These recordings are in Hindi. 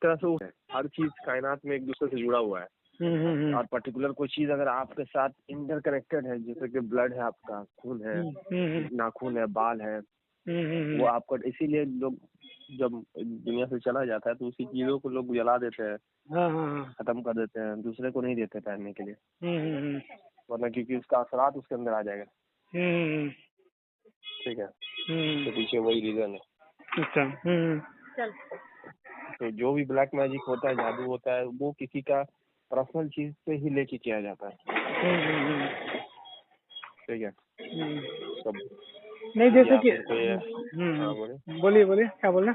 तरह से हर चीज कायनात में एक दूसरे से जुड़ा हुआ है। और पर्टिकुलर कोई चीज अगर आपके साथ इंटरकनेक्टेड है, जैसे कि ब्लड है, आपका खून है, नाखून है, बाल है, वो आपको, इसीलिए लोग जब दुनिया से चला जाता है तो उसी चीजों को लोग जला देते हैं, खत्म कर देते हैं, दूसरे को नहीं देते पहनने के लिए, वरना क्योंकि उसका असरात उसके अंदर आ जाएगा। ठीक है, तो पीछे वही रीजन है। अच्छा। तो जो भी ब्लैक मैजिक होता है, जादू होता है, वो किसी का पर्सनल चीज से ही लेके किया जाता है। ठीक है, सब नहीं जैसे कि बोलिए क्या बोल रहे?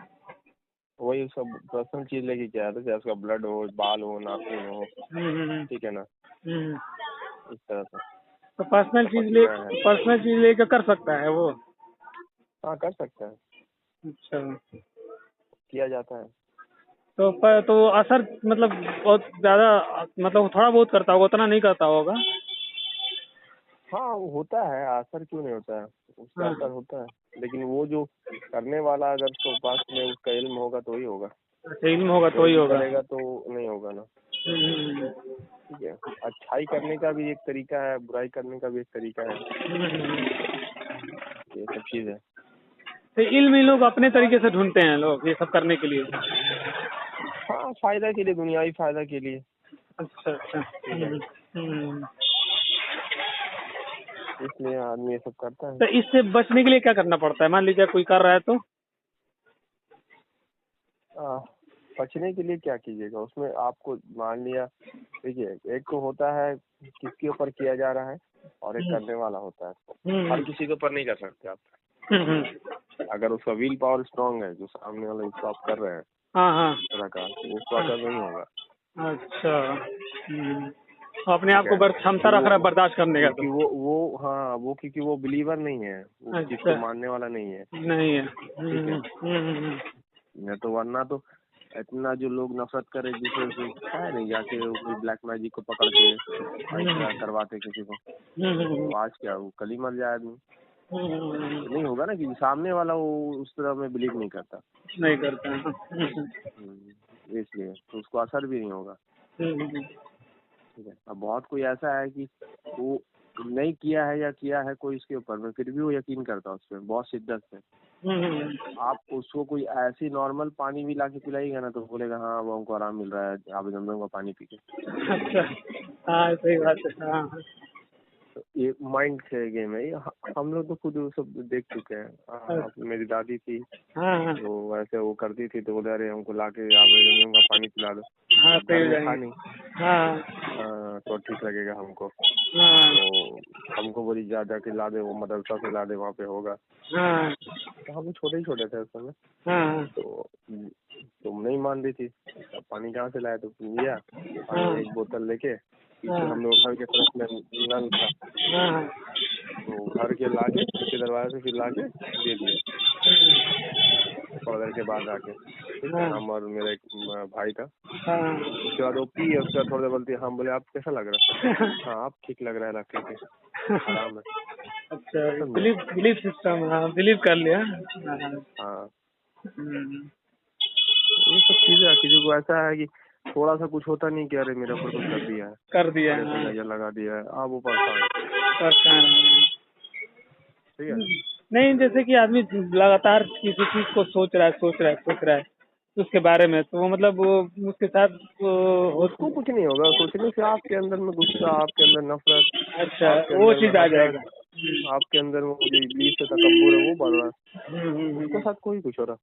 वही सब पर्सनल चीज लेके किया जाता है, चाहे उसका ब्लड हो, बाल हो, नाखून हो, ठीक है ना, इस तरह से। तो पर्सनल चीज लेकर कर सकता है वो? हाँ, कर सकता है। अच्छा, किया जाता है। तो असर मतलब बहुत ज्यादा, मतलब थोड़ा बहुत करता होगा, उतना नहीं करता होगा? हाँ, वो होता है, असर क्यों नहीं होता है, उसका असर होता है, लेकिन वो जो करने वाला अगर उसके पास में उसका इल्म होगा तो ही होगा। इल्म होगा तो ही होगा, करेगा तो नहीं होगा ना। ठीक है, अच्छाई करने का भी एक तरीका है, बुराई करने का भी एक तरीका है, ये सब चीज है। तो इल्म लोग अपने तरीके से ढूंढते हैं लोग ये सब करने के लिए। हाँ, फायदा के लिए, दुनियावी फायदा के लिए। अच्छा। इसलिए आदमी ये सब करता है। तो इससे बचने के लिए क्या करना पड़ता है? मान लीजिए कोई कर रहा है तो बचने के लिए क्या कीजिएगा, उसमें आपको मान लिया, देखिए, एक तो होता है किसके ऊपर किया जा रहा है और एक करने वाला होता है। हर किसी के ऊपर नहीं कर सकते आप। अगर उसका विल पावर स्ट्रांग है, जो सामने वाला इसको आप कर रहे हैं तरह का, तो उसको असर नहीं होगा। अच्छा, अपने आप को क्षमता रख रहा है बर्दाश्त करने का। क्योंकि वो क्योंकि वो बिलीवर नहीं है, वो किसको मानने वाला नहीं है। ठीक है, तो वरना तो इतना जो लोग नफरत करे एक दूसरे से, है नहीं, जाके कोई ब्लैक मैजिक को पकड़ के करवाते किसी को, तो आज क्या वो कल ही मर जाए आदमी। नहीं होगा ना, क्योंकि सामने वाला वो उस तरह में बिलीव नहीं करता। इसलिए तो उसको असर भी नहीं होगा। ठीक है, अब बहुत कोई ऐसा है कि वो नहीं किया है या किया है कोई इसके ऊपर में, फिर भी वो यकीन करता है उस पर बहुत शिद्दत से। आप उसको कोई ऐसी नॉर्मल पानी भी ला के पिलाइएगा ना, तो बोलेगा हाँ वो हमको आराम मिल रहा है आप जमजम का पानी पी के। अच्छा, हाँ सही बात है। तो ये माइंड से गेम है, हम लोग तो खुद वो सब देख चुके हैं। मेरी दादी थी, तो वैसे वो करती थी, तो बोले अरे हमको ला के आप जमजम का पानी पिला दो। खा नहीं, तो ठीक लगेगा हमको। तो हमको बोली जा के ला दे, वो मदरसा से ला दे, वहाँ पे होगा। तो हम छोटे ही छोटे थे उस समय। तो तुम नहीं मान रही थी, तो पानी कहाँ से लाए, तो लिया पानी एक बोतल लेके, पीछे हम लोग घर के तरफ में नल था, तो घर के लाके पीछे दरवाजे से फिर लाके दे दिए थोड़ा देर के बाद आके। ठीक है, हम और मेरा एक भाई था। उसके बाद वो पी, उसके बाद थोड़ी देर बोलती है, हम बोले आप कैसा लग रहा है? हाँ, आप ठीक लग रहा है रख के, आराम है। अच्छा, बिलीफ सिस्टम, बिलीव कर लिया। हाँ, ये सब चीजें किसी को ऐसा है कि थोड़ा सा कुछ होता नहीं कि अरे मेरे ऊपर कुछ कर दिया है, नजर लगा दिया है, आप वो परेशान। ठीक है, नहीं जैसे कि आदमी लगातार किसी चीज को सोच रहा है उसके बारे में, तो मतलब वो उसके साथ उसको कुछ नहीं होगा, सोचने से आपके अंदर में गुस्सा, आपके अंदर नफरत, अच्छा वो चीज आ जाएगा, आपके अंदर वो जो इब्लीस से तकब्बुर है वो बढ़ रहा है, उसके साथ कोई कुछ हो रहा।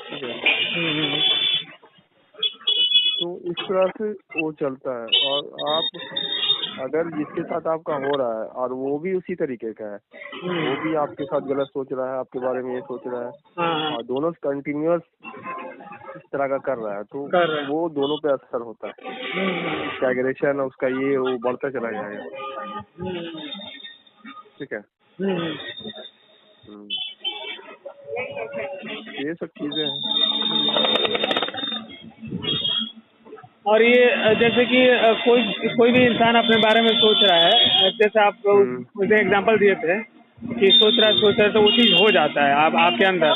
ठीक है, तो इस तरह से वो चलता है। और आप अगर जिसके साथ आपका हो रहा है और वो भी उसी तरीके का है, वो भी आपके साथ गलत सोच रहा है, आपके बारे में ये सोच रहा है, और दोनों कंटिन्यूअस इस तरह का कर रहा है, तो वो दोनों पे असर होता है। उसका एग्रेशन, उसका ये वो बढ़ता चला जाएगा। ठीक है, ये सब चीजें हैं। और ये जैसे कि कोई भी इंसान अपने बारे में सोच रहा है, जैसे आप मुझे एग्जांपल दिए थे कि सोच रहा है तो वो चीज हो जाता है आपके अंदर,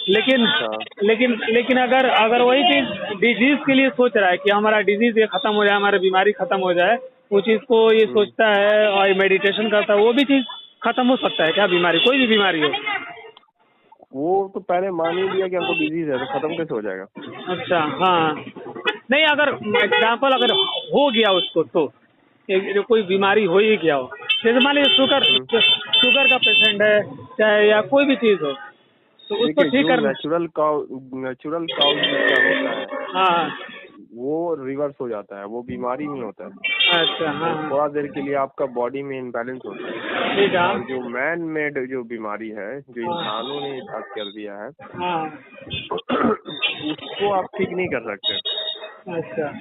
लेकिन हाँ। लेकिन अगर अगर वही चीज डिजीज के लिए सोच रहा है कि हमारा डिजीज ये खत्म हो जाए, हमारी बीमारी खत्म हो जाए, वो चीज को ये सोचता है और मेडिटेशन करता है, वो भी चीज खत्म हो सकता है क्या? बीमारी, कोई भी बीमारी हो? वो तो पहले मान ही लिया कि हमको डिजीज है, तो खत्म कैसे हो जाएगा? अच्छा, हाँ। नहीं, अगर एग्जाम्पल अगर हो गया उसको, तो कोई बीमारी हो ही गया हो, जैसे मान लीजिए शुगर का पेशेंट है, चाहे या कोई भी चीज हो, तो उसको देखिए, ठीक जो करना। नेचुरल काउज जिसका होता है हाँ। वो रिवर्स हो जाता है, वो बीमारी नहीं होता है। अच्छा, वो हाँ। थोड़ा देर के लिए आपका बॉडी में इम्बैलेंस होता है। ठीक है। और जो मैन मेड जो बीमारी है, जो इंसानों ने इजाद कर दिया है, हाँ। उसको आप ठीक नहीं कर सकते। अच्छा।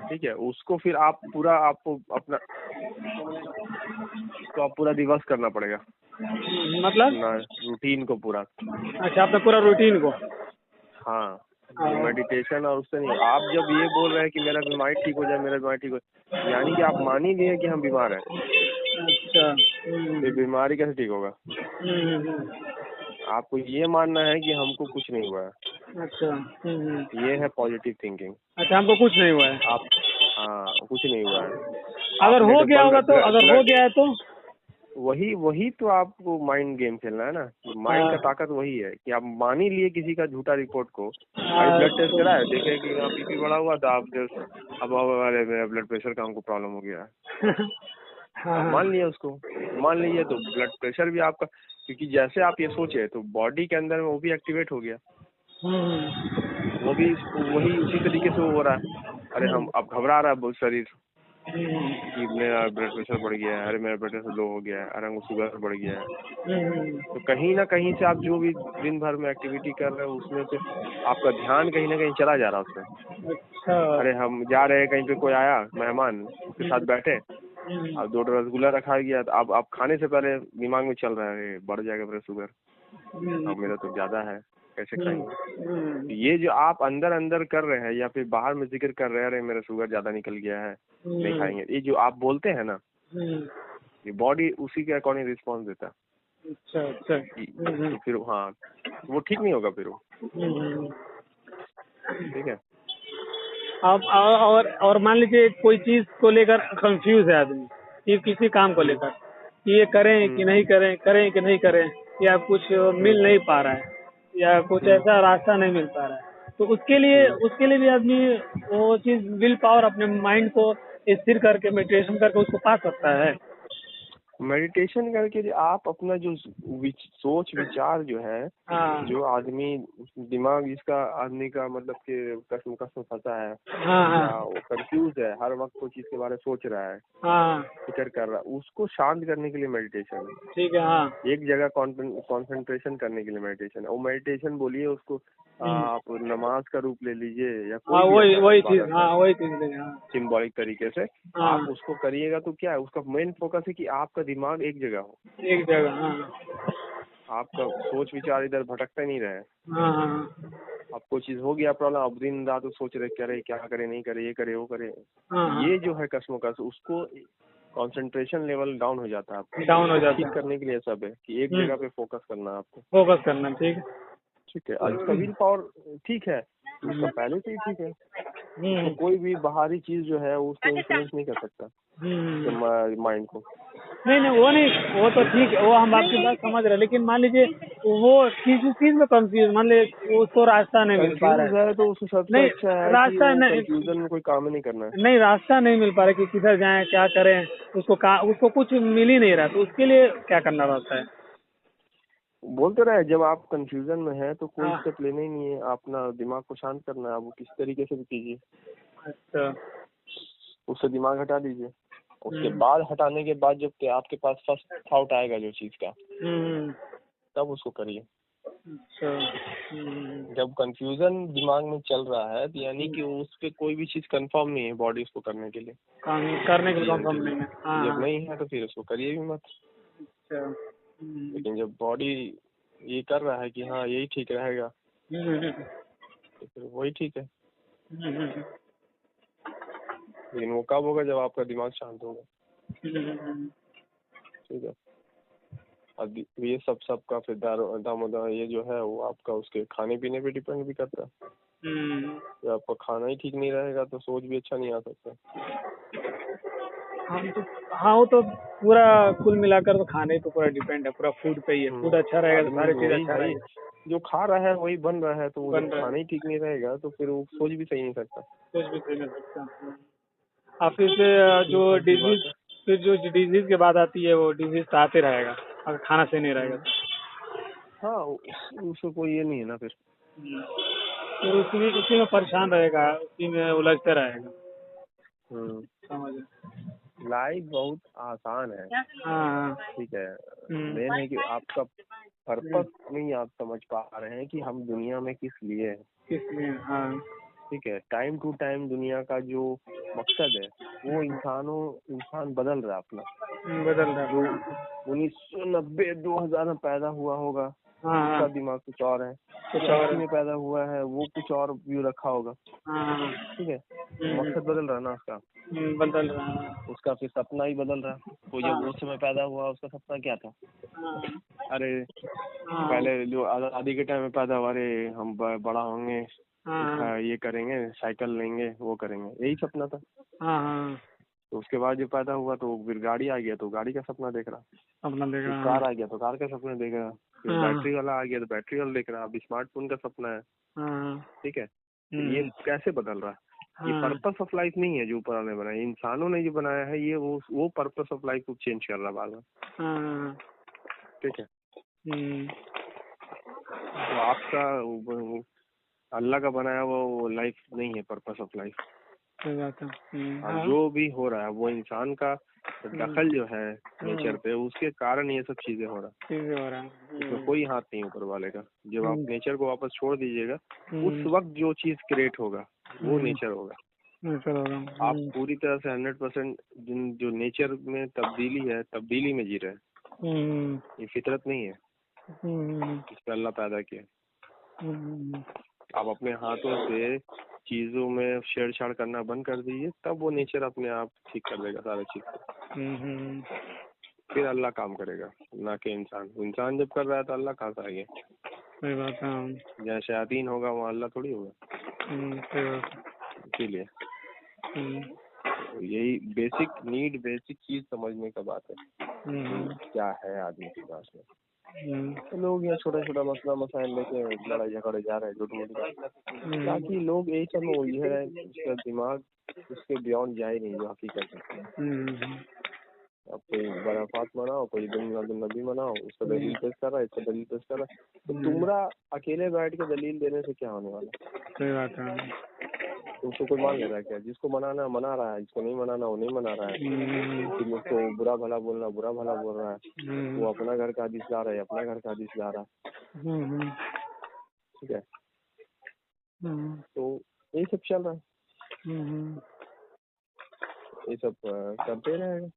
ठीक है, उसको फिर आप पूरा, आपको अपना, तो आप पूरा रिवर्स करना पड़ेगा मतलब? अपना रूटीन को पूरा। अच्छा, आपने पूरा रूटीन को। हाँ, जो मेडिटेशन और उससे नहीं। आप जब ये बोल रहे हैं कि मेरा बीमारी ठीक हो जाए, मेरा बीमारी ठीक हो जाए, यानी कि आप मान ही लिए कि हम बीमार हैं। अच्छा। फिर बीमारी कैसे ठीक होगा? आपको ये मानना है कि हमको कुछ नहीं हुआ है। अच्छा। ये है पॉजिटिव थिंकिंग। अच्छा, हमको कुछ नहीं हुआ है। आप, हाँ, कुछ नहीं हुआ है। अगर आपने हो जो गया होगा तो, अगर हो गया है तो वही तो आपको माइंड गेम खेलना है ना। माइंड का ताकत वही है कि आप मान ही लिए किसी का झूठा रिपोर्ट को। अभी ब्लड टेस्ट कराए, देखे कि यहाँ बीपी बढ़ा हुआ था, आप जस्ट अब अरे मेरा ब्लड प्रेशर का हमको प्रॉब्लम हो गया है। आप मान लिए उसको, मान लीजिए तो ब्लड प्रेशर भी आपका, क्योंकि जैसे आप ये सोचे तो बॉडी के अंदर में वो भी एक्टिवेट हो गया, वो भी वही उसी तरीके से हो रहा है। अरे हम अब घबरा रहा है बहुत शरीर कि मेरा ब्लड प्रेशर बढ़ गया है, अरे मेरा ब्लड प्रेशर लो हो गया है, अरे हमको शुगर बढ़ गया है। तो कहीं ना कहीं से आप जो भी दिन भर में एक्टिविटी कर रहे हो उसमें से आपका ध्यान कहीं ना कहीं चला जा रहा है उसमें। अच्छा। अरे हम जा रहे हैं कहीं पे, कोई आया मेहमान, उसके साथ बैठे, अब 2 रसगुल्ला रखा गया, तो अब आप खाने से पहले दिमाग में चल रहा है बढ़ जाएगा मेरा शुगर, अब मेरा तो ज्यादा है, कैसे खाएंगे। ये जो आप अंदर अंदर कर रहे हैं या फिर बाहर में जिक्र कर रहे हैं, अरे मेरा शुगर ज्यादा निकल गया है, नहीं खाएंगे, ये जो आप बोलते हैं ना, ये बॉडी उसी के अकॉर्डिंग रिस्पॉन्स देता है। अच्छा। अच्छा। तो फिर हाँ, वो ठीक नहीं होगा फिर वो। ठीक है। अब और मान लीजिए कोई चीज को लेकर कंफ्यूज है आदमी, कि किसी काम को लेकर, कि ये करें कि नहीं करें, करें कि नहीं करें, या कुछ मिल नहीं पा रहा है, या कुछ ऐसा रास्ता नहीं मिल पा रहा है, तो उसके लिए भी आदमी वो चीज विल पावर अपने माइंड को स्थिर करके मेडिटेशन करके उसको पा सकता है। मेडिटेशन करके आप अपना जो सोच विचार जो है, हाँ। जो आदमी दिमाग जिसका आदमी का मतलब कि कसम कसम फंसा है, हाँ। या वो कंफ्यूज है, हर वक्त कोई चीज के बारे में सोच रहा है, हाँ। फिक्र कर रहा है, उसको शांत करने के लिए मेडिटेशन है। ठीक है। हाँ। एक जगह कंसंट्रेशन करने के लिए मेडिटेशन है। वो मेडिटेशन बोलिए उसको, आप नमाज का रूप ले लीजिए या हाँ, कोई भी वही चीज। हाँ, वही चीज। हाँ। सिंबॉलिक तरीके से हाँ। आप उसको करिएगा तो क्या है, उसका मेन फोकस है कि आपका दिमाग एक जगह हो, एक जगह। हाँ। आपका सोच विचार इधर भटकता नहीं रहे। हाँ। अब कोई चीज हो गया प्रॉब्लम, अब दिन रात सोच रहे करे, क्या करे नहीं करे, ये करे वो करे, हाँ। ये जो है कश्मकश, उसको कंसंट्रेशन लेवल डाउन हो जाता है आपको। डाउन हो जाता ठीक है। करने के लिए सब है कि एक जगह पे फोकस करना है आपको। फोकस करना। ठीक है। ठीक है, आज उसका विल पावर ठीक है, उसका पहले से ही ठीक है, तो कोई भी बाहरी चीज जो है उसको इन्फ्लुएंस नहीं कर सकता माइंड को। नहीं, वो नहीं, वो तो ठीक है, वो हम आपकी बात समझ रहे हैं, लेकिन मान लीजिए वो किसी चीज में कंफ्यूज, मान लीजिए उसको रास्ता नहीं मिल पा रहा कंफ्यूज है तो उसको सबसे नहीं, अच्छा है कि रास्ता वो नहीं, कंफ्यूजन में कोई काम नहीं करना है। नहीं, रास्ता नहीं मिल पा रहा कि किधर जाएं, क्या करें, उसको कुछ मिल ही नहीं रहा, तो उसके लिए क्या करना रहता है? बोलते रहे, जब आप कंफ्यूजन में है तो कोई हाँ। स्टेप लेना ही नहीं है, अपना दिमाग को शांत करना है, आप वो किस तरीके से भी कीजिए, अच्छा। उससे दिमाग हटा दीजिए। उसके बाद हटाने के बाद जब आपके पास फर्स्ट थॉट आएगा जो चीज का, तब उसको करिए। अच्छा। जब कंफ्यूजन दिमाग में चल रहा है तो यानी कि उस पे कोई भी चीज कंफर्म नहीं है बॉडी उसको करने के लिए, करने के लिए कंफर्म नहीं है। जब हाँ। नहीं है तो फिर उसको करिए भी मत। अच्छा। लेकिन जब बॉडी ये कर रहा है कि हाँ यही ठीक रहेगा, तो फिर वही ठीक है। लेकिन वो कब होगा, जब आपका दिमाग शांत होगा। ठीक है। अब ये सबका फिर दामोदर ये जो है वो आपका उसके खाने पीने पे डिपेंड भी करता है। तो आपका खाना ही ठीक नहीं रहेगा तो सोच भी अच्छा नहीं आ सकता। हम तो हाँ, वो तो पूरा कुल मिलाकर तो खाने पे पूरा डिपेंड है, पूरा फूड पे ही है। फूड अच्छा रहेगा तो सारी चीज अच्छा रहेगा। जो खा रहा है वही बन रहा है, तो वो खाना ही ठीक नहीं रहेगा तो फिर वो सोच भी सही नहीं सकता। सोच भी सही नहीं सकता। और फिर जो डिजीज, फिर जो डिजीज के बाद आती है वो डिजीज तो आते रहेगा अगर खाना सही नहीं रहेगा। हाँ, उसको कोई ये नहीं है ना फिर उसी में परेशान रहेगा, उसी में उलझते रहेगा। समझ। लाइफ बहुत आसान है। हाँ, ठीक है, मेन है कि आपका पर्पस नहीं आप समझ पा रहे हैं कि हम दुनिया में किस लिए हैं। किस लिए? हाँ, ठीक है। टाइम टू टाइम दुनिया का जो मकसद है वो इंसान बदल रहा है अपना, बदल रहा है। जो 1990-2000 में पैदा हुआ होगा उसका दिमाग कुछ और है, कुछ और में पैदा हुआ है वो कुछ और व्यू रखा होगा। ठीक है, मकसद बदल रहा है ना उसका, बदल रहा है। उसका फिर सपना ही बदल रहा है। तो जब उस समय पैदा हुआ उसका सपना क्या था? अरे पहले जो आजादी के टाइम में पैदा हुआ, अरे हम बड़ा होंगे, ये करेंगे, साइकिल लेंगे, वो करेंगे, यही सपना था। तो उसके बाद जब पैदा हुआ तो फिर गाड़ी आ गया तो गाड़ी का सपना देख रहा, कार आ गया तो कार का सपना देख रहा, फिर बैटरी वाला आ गया तो बैटरी वाला देख रहा, अब स्मार्टफोन का सपना है। ठीक है, ये कैसे बदल रहा है? ये पर्पस ऑफ लाइफ नहीं है जो ऊपर वाले बनाया, इंसानों ने जो बनाया है ये वो पर्पस ऑफ लाइफ को चेंज कर रहा है बार बार। ठीक है, तो आपका अल्लाह का बनाया वो लाइफ नहीं है पर्पस ऑफ लाइफ। जो भी हो रहा है वो इंसान का दखल जो है नेचर पे, उसके कारण ये सब चीजें हो रहा है। इसमें कोई हाथ नहीं ऊपर वाले का। जब आप नेचर को वापस छोड़ दीजिएगा उस वक्त जो चीज क्रिएट होगा वो नेचर होगा। आप पूरी तरह से 100% जो नेचर में तब्दीली है, तब्दीली में जी रहे हैं। ये फितरत नहीं है, इस पे अल्लाह पैदा किया। आप अपने हाथों से चीजों में छेड़छाड़ करना बंद कर दीजिए, तब वो नेचर अपने आप ठीक कर देगा सारा चीज को। फिर अल्लाह काम करेगा, ना कि इंसान जब कर रहा है तो अल्लाह कहाँ से आएगा? सही बात है। जहाँ शयातीन होगा वहाँ अल्लाह थोड़ी होगा। इसीलिए यही बेसिक नीड, बेसिक चीज समझने का बात है क्या है आदमी के पास में। तो लोग यहाँ छोटा छोटा मसला मसाइल लेके लड़ाई झगड़े जा रहे हैं झूठ मूठ का, ताकि लोग यही सब में उलझे रहे, उसका दिमाग उसके बियॉन्ड जाए नहीं जो हकीकत है। अब कोई बराफात मनाओ, कोई नबी मनाओ, उसका दलील पेश कर रहा है, इसका दलील पेश कर रहा है, तो तुमरा अकेले बैठ के दलील देने से क्या होने वाला? सही बात है। उसको कोई मान ले रहा है क्या? जिसको मनाना मना रहा है, जिसको नहीं मनाना वो नहीं मना रहा है। फिर उसको बुरा भला बोलना बुरा भला बोल रहा है। वो अपना घर का हदीस ला रहा है, अपना घर का हदीस ला रहा है। ठीक है, तो यही सब चल रहा है, ये सब करते रहेगा।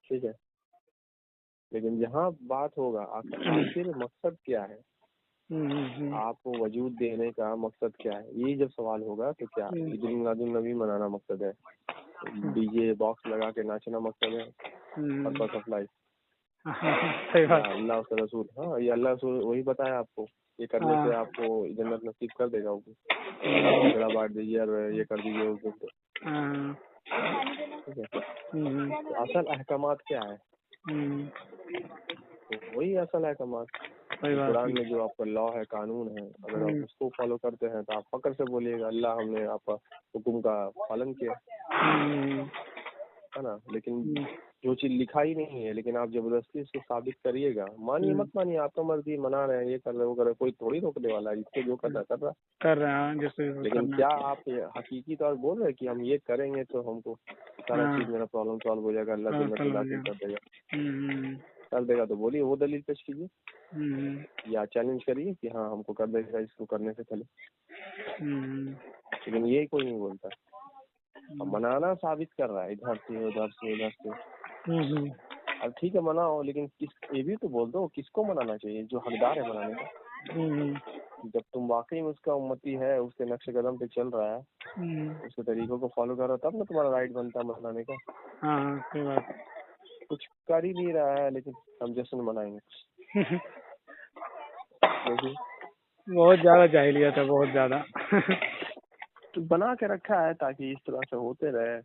ठीक है, लेकिन जहाँ बात होगा आखिर मकसद क्या है, आपको वजूद देने का मकसद क्या है, ये जब सवाल होगा तो क्या ईद मिलादुन्नबी मनाना मकसद है, डीजे बॉक्स लगा के नाचना मकसद है, पर्पस ऑफ लाइफ? अल्लाह उसका रसूल, हाँ ये अल्लाह रसूल वही बताया आपको, ये करने से आपको जन्नत नसीब कर देगा। झगड़ा बांट दीजिए और ये कर दीजिए उस दिन को। ठीक है, तो असल अहकामात क्या है? तो वही असल अहकामात कुरान में जो आपका लॉ है, कानून है, अगर आप उसको फॉलो करते हैं तो आप फक्र से बोलिएगा अल्लाह हमने आपका हुक्म का पालन किया, है ना। लेकिन जो चीज लिखा ही नहीं है लेकिन आप जबरदस्ती इसको साबित करिएगा, मानिए मत मानिए आपका मर्जी, मना रहे हैं, ये कर रहे हैं, वो कर रहे हैं, कोई थोड़ी रोकने वाला है, इसको जो करना कर रहा है। लेकिन क्या आप हकीकी तौर बोल रहे हैं कि हम ये करेंगे तो हमको सारा चीज मेरा प्रॉब्लम सॉल्व हो जाएगा, अल्लाह जन्नत दाखिल कर देगा? कर देगा तो बोलिए वो दलील पेश कीजिए या चैलेंज करिए कि हाँ हमको कर देगा इसको करने से पहले। लेकिन ये कोई नहीं बोलता, मनाना साबित कर रहा है इधर से उधर से उधर से। अब ठीक है मनाओ, लेकिन ये भी तो बोल दो किसको मनाना चाहिए, जो हकदार है मनाने का। जब तुम वाकई में उसका उम्मती है, उसके नक्शे कदम पे चल रहा है, उसके तरीकों को फॉलो कर रहा है, तब ना तुम्हारा राइट बनता है मनाने का। कुछ कर ही नहीं रहा है, लेकिन हम जश्न मनाएंगे। देखिए बहुत ज्यादा जाहिलियत है, बहुत ज्यादा। तो बना के रखा है ताकि इस तरह से होते रहे,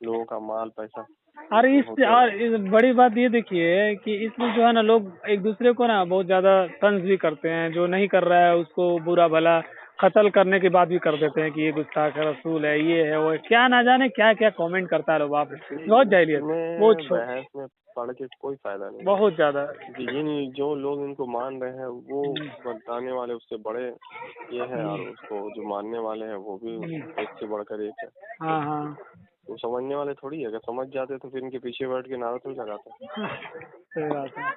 लोगों का माल पैसा और होते और रहे। इस बड़ी बात ये देखिए कि इसमें जो है ना, लोग एक दूसरे को ना बहुत ज्यादा तंज भी करते हैं। जो नहीं कर रहा है उसको बुरा भला कत्ल करने की बात भी कर देते हैं कि ये गुस्ताख रसूल है, ये है वो है। क्या ना जाने क्या क्या कमेंट करता है लोग, बाप रे, बहुत जाहिलियत। वो इसमें बहस में पढ़ के कोई फायदा नहीं है, बहुत ज्यादा। क्योंकि इन जो लोग इनको मान रहे हैं वो बताने वाले उससे बड़े ये है, और उसको जो मानने वाले हैं वो भी एक से बढ़कर एक है। हाँ हाँ, वो समझने वाले थोड़ी है, अगर समझ जाते तो फिर इनके पीछे बैठ के नारा तो लगाते। सही बात है।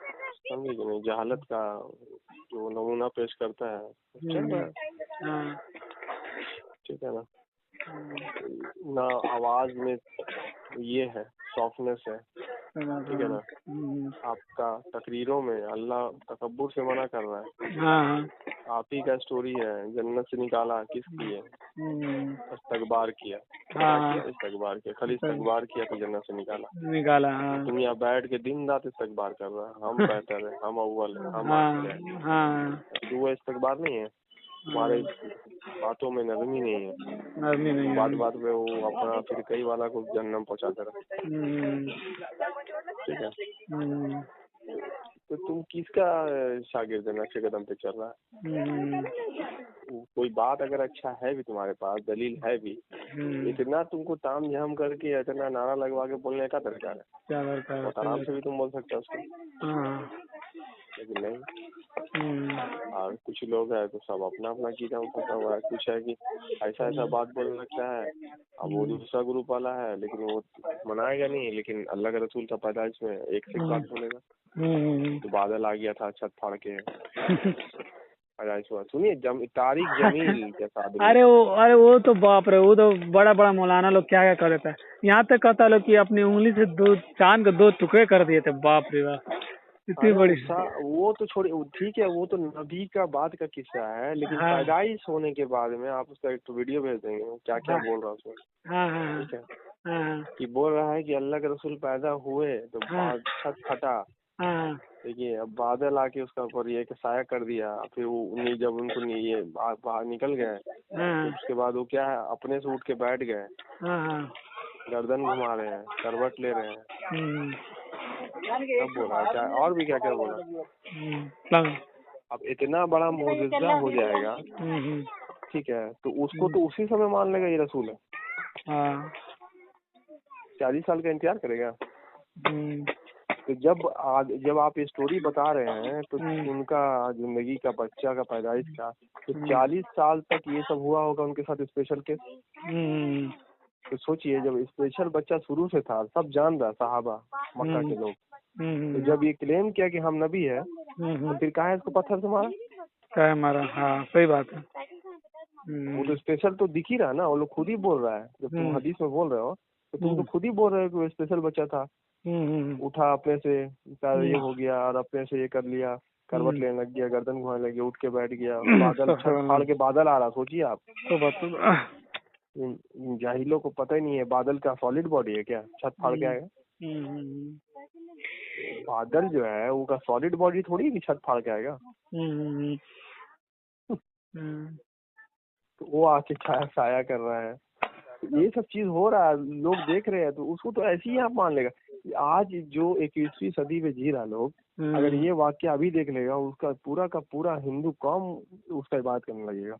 समझे कि नहीं, जहालत का जो नमूना पेश करता है चल रहा है। हाँ, ठीक है ना, ना आवाज में ये है सॉफ्टनेस है, ठीक है ना। आपका तकरीरों में अल्लाह तकब्बुर से मना कर रहा है। हाँ, आप ही का स्टोरी है, जन्नत से निकाला किस किए, इस्तकबार किया, हाँ, इस्तकबार किया, खाली इस्तकबार किया तो जन्नत से निकाला। हाँ, तुम यहाँ बैठ के दिन रात इस्तकबार कर रहा है, हम बेहतर है, हम अव्वल है, हम आगे है। हाँ, तो वो इस्तकबार नहीं है, हमारे बातों में नरमी नहीं है, नरमी नहीं बात है। बात पे वो अपना फिर कई वाला को जन्नम पहुँचाते रहे। ठीक है, तो तुम किसका शागिर्द है, नक्शे कदम पे चल रहा है। कोई बात अगर अच्छा है भी तुम्हारे पास, दलील है भी, इतना तुमको ताम झाम करके इतना नारा लगवा के बोलने का दरकार है। बहुत आराम से भी तुम बोल सकते हो उसको, लेकिन नहीं। और कुछ लोग है तो सब अपना अपना कीड़ा फंसा हुआ है। कुछ है कि ऐसा ऐसा बात बोलने लगता है, अब वो दूसरा ग्रुप वाला है, लेकिन वो मनाएगा नहीं, लेकिन अल्लाह के रसूल का पैदाइश में एक से एक बात बोलेगा। तो बादल आ गया था छत फाड़ के, पैदाइश हुआ। सुनिए तारिक जमील जैसा आदमी। अरे वो तो बाप रे, वो तो बड़ा बड़ा मौलाना लोग क्या क्या कर देता है। यहाँ तक कहता लोग कि अपनी उंगली से चांद के 2 टुकड़े कर दिए थे। बाप रे बाप, इतनी बड़ी। वो तो छोड़िए, ठीक है, वो तो नबी का बात का किस्सा है, लेकिन पैदाइश होने के बाद में आप उसका एक वीडियो भेज देंगे, क्या क्या बोल रहा है उसमें। ठीक है, कि बोल रहा है कि अल्लाह के रसूल पैदा हुए तो छत फटा। देखिए, अब बादल आके उसका ऊपर ये साया कर दिया, फिर वो जब उनको ये बाहर निकल गए, तो उसके बाद वो क्या है, अपने से उठ के बैठ गए, गर्दन घुमा रहे हैं, करवट ले रहे हैं। सब बोला क्या, और भी क्या क्या बोला। अब इतना बड़ा मुआजिजा हो जाएगा, ठीक है, तो उसको तो उसी समय मान लेगा ये रसूल है। 40 साल का इंतजार करेगा। तो जब आप ये स्टोरी बता रहे हैं तो उनका जिंदगी का, बच्चा का पैदाइश का, तो 40 साल तक ये सब हुआ होगा उनके साथ स्पेशल केस। तो सोचिए, जब स्पेशल बच्चा शुरू से था, सब जान रहा, सहाबा मक्का के लोग, तो जब ये क्लेम किया कि हम नबी है, तो फिर कहा इसको पत्थर से मारा, क्या मारा। हाँ, सही बात है। वो तो स्पेशल तो दिख ही रहा ना, वो लोग खुद ही बोल रहा है। जब तुम हदीस में बोल रहे हो तो तुम तो खुद ही बोल रहे हो कि वो स्पेशल बच्चा था, उठा अपने से, ये हो गया और अपने से ये कर लिया, करवट लेने लग गया, गर्दन घुमाने लग गया, उठ के बैठ गया, बादल छत फाड़ के बादल आ रहा। सोचिए आप, जाहिलों को पता ही नहीं है बादल का सॉलिड बॉडी है क्या, छत फाड़ के आएगा। बादल जो है वो का सॉलिड बॉडी थोड़ी कि छत फाड़ के आएगा। तो वो आके साया कर रहा है, ये सब चीज हो रहा है, लोग देख रहे हैं, तो उसको तो ऐसे ही आप मान लेगा। आज जो 21वीं सदी में जी रहा लोग, अगर ये वाक्य अभी देख लेगा, उसका पूरा का पूरा हिंदू कौम उसका बात करने लगेगा।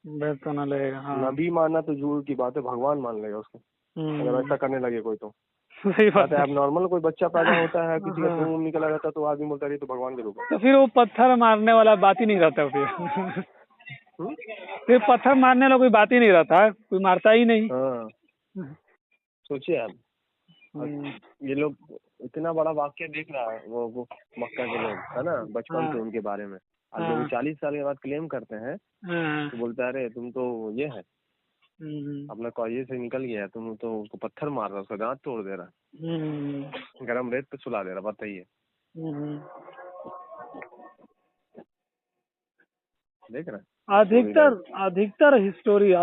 हाँ। नबी मानना तो दूर की बात है, भगवान मान लेगा उसको, अगर ऐसा करने लगे कोई तो। सही बात है। अब नॉर्मल कोई बच्चा पैदा होता है, किसी का खून निकला रहता है, तो आदमी बोलता है तो भगवान के रूप है, तो फिर वो पत्थर मारने वाला बात ही नहीं रहता। फिर पत्थर मारने वाला कोई बात ही नहीं रहता, कोई मारता ही नहीं। सोचिए आप, ये लोग इतना बड़ा वाक्य देख रहा है, वो मक्का के लोग है ना, बचपन से उनके बारे में, और जब 40 साल के बाद क्लेम करते हैं तो बोलता है अरे तुम तो ये है, अपना कॉलेज से निकल गया, तुम तो उसको पत्थर मार रहा, उसका दांत तोड़ दे रहा, गरम रेत पे सुला दे रहा, बताइए। देख रहे, अधिकतर हिस्टोरी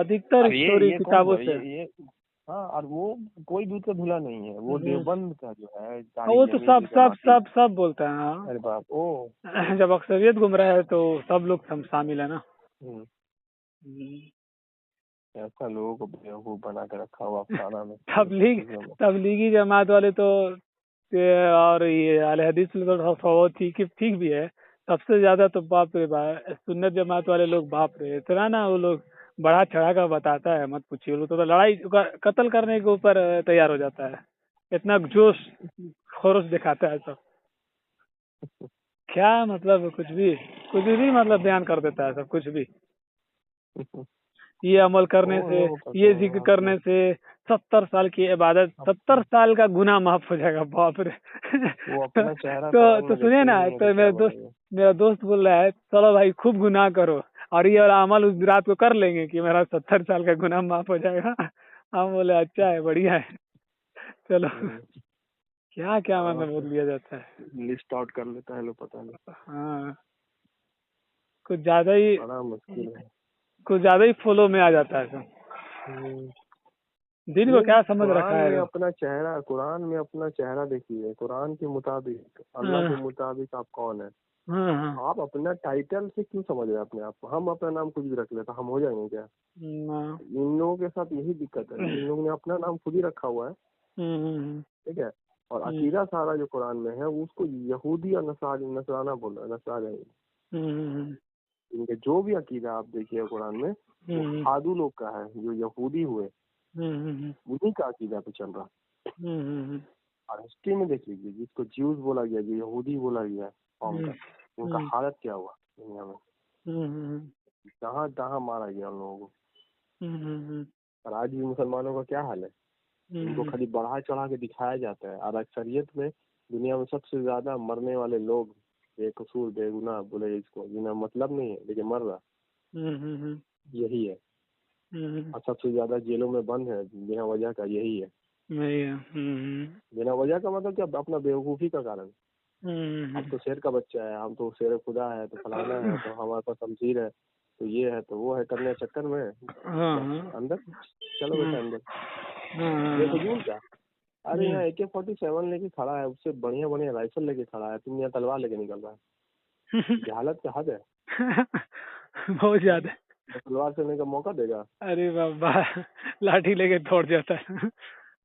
किताबों से हाँ, और वो कोई दूध का धुला नहीं है, वो देवबंद का जो है वो तारिक तो जमील सब की सब जमाती। सब सब बोलते हैं हाँ। अरे बाप ओ। जब अक्सरियत गुमराह है तो सब लोग हम शामिल है ना। हम्म, हम्म। ऐसा लोगों को बेवकूफ बना के रखा हुआ अफसाना में तबलीग चीजों में। तबलीगी जमात वाले तो और ये अहले हदीस में तो ठीक भी है। सबसे ज्यादा तो बाप रे बाप सुन्नत जमात वाले लोग बाप रे इतना ना वो लोग बढ़ा चढ़ा कर बताता है मत पूछिए। वो लोग तो लड़ाई कत्ल करने के ऊपर तैयार हो जाता है। इतना जोश खरोश दिखाता है सब। क्या मतलब कुछ भी मतलब बयान कर देता है सब कुछ भी। ये अमल करने वो से लोग करते ये हैं जिक्र अपने करने से 70 साल की इबादत 70 साल का गुनाह माफ हो जाएगा बाप रे। वो अपना चेहरा कुरान तो में सुनिए देखते ही ना नहीं है तो तो क्या बोलेंगे। मेरा दोस्त बोल रहा है चलो भाई खूब गुनाह करो और ये वाला अमल उस रात को कर लेंगे कि मेरा 70 साल का गुनाह माफ हो जाएगा। हम बोले अच्छा है बढ़िया है चलो। क्या क्या हाँ, मतलब बोल लिया जाता है। लिस्ट आउट कर लेता है लोग, पता नहीं। हाँ कुछ ज्यादा ही बड़ा मुश्किल है। कुछ ज्यादा ही फॉलो में आ जाता है सब। हम्म, दिन को ये क्या समझ कुरान रखा है में सब। अपना चेहरा, कुरान में अपना चेहरा देखिए, कुरान के मुताबिक, अल्लाह के हाँ मुताबिक आप कौन है। हाँ हाँ आप अपना टाइटल से क्यों समझ रहे हैं अपने आप को। हम अपना नाम खुद भी रख लेते हम हो जाएंगे क्या। हाँ, इन लोगों के साथ यही दिक्कत है, इन लोगों ने अपना नाम खुद ही रखा हुआ है। ठीक है। और अकीदा सारा जो कुरान में है उसको यहूदी और नसराना बोल रहा है, नसराना। इनके जो भी अकीदा आप देखिए कुरान में वो साधु लोग का है, जो यहूदी हुए उन्हीं का अकीदा पे चल रहा है। और हिस्ट्री में देख लीजिए, जिसको ज्यूज बोला गया, जो यहूदी बोला गया कौम का, उनका हालत क्या हुआ दुनिया में। जहाँ तहाँ मारा गया उन लोगों को। और आज भी मुसलमानों का क्या हाल है। उनको खाली बढ़ा चढ़ा के दिखाया जाता है। और अक्सरियत में दुनिया में सबसे ज्यादा मरने वाले लोग बेकसूर बेगुनाह बोले इसको, जिन्हें मतलब नहीं है लेकिन मर रहा यही है। और सबसे ज्यादा जेलों में बंद है बिना वजह का यही है। बिना वजह का मतलब क्या, अपना बेवकूफी का कारण। हम तो शेर का बच्चा है, हम तो शेर खुदा है, तो फलाना है, तो हमारे पास शमशीर है, तो ये है तो वो है करने के चक्कर में अंदर चलो बेटा अंदर। बेफजूल का। अरे यहाँ AK-47 लेके खड़ा है, उससे बढ़िया बढ़िया राइफल लेके खड़ा है, तुम यहाँ तलवार लेके निकल रहा है। जहालत का हद है। बहुत ज्यादा। तो तलवार चलने का मौका देगा। अरे बाबा लाठी लेके दौड़ जाता है।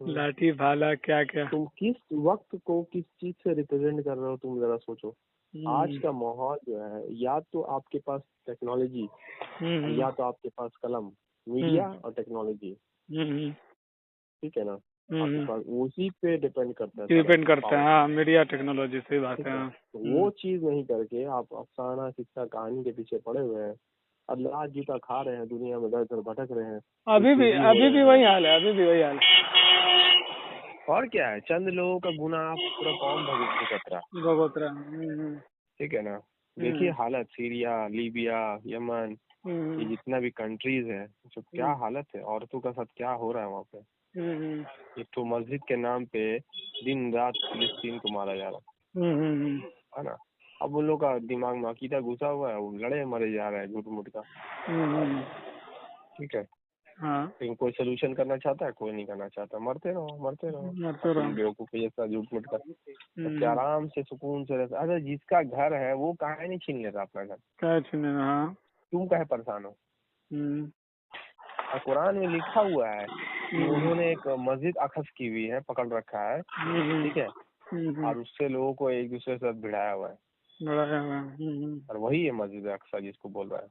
लाठी भाला क्या क्या। तुम किस वक्त को किस चीज से रिप्रेजेंट कर रहे हो, तुम जरा सोचो। आज का माहौल जो है, या तो आपके पास टेक्नोलॉजी या तो आपके पास कलम, मीडिया और टेक्नोलॉजी। ठीक है ना। आपके पास उसी पे डिपेंड करता है हाँ मीडिया टेक्नोलॉजी सही बात है। तो वो चीज नहीं करके आप अफसाना किस्सा कहानी के पीछे पड़े हुए हैं। अब लाज जूता खा रहे हैं, दुनिया में इधर भटक रहे हैं। अभी भी वही हाल है, अभी भी वही हाल है। और क्या है, चंद लोगों का गुनाह पूरा कौम भुगत रहा। ठीक है ना। देखिए हालत सीरिया, लीबिया, यमन, ये जितना भी कंट्रीज है, जो क्या हालत है, औरतों का साथ क्या हो रहा है वहाँ पे। एक तो मस्जिद के नाम पे दिन रात फिलिस्तीन को मारा जा रहा है ना। अब उन लोग का दिमाग में अकीदा घुसा हुआ है, वो लड़े मरे जा रहे हैं झूठ मूठ का। ठीक है। लेकिन कोई सोल्यूशन करना चाहता है, कोई नहीं करना चाहता। मरते रहो बेवकूफी जैसा झूठ मूठ का। बच्चे आराम से सुकून से रहता। अरे जिसका घर है वो काहे नहीं छीन लेता अपना घर, तुम काहे परेशान हो। और कुरान में लिखा हुआ है कि उन्होंने एक मस्जिद अखज़ की हुई है, पकड़ रखा है। ठीक है। और उससे लोगों को एक दूसरे से भिड़ाया हुआ है। और वही है मस्जिद अक्सा जिसको बोल रहा है।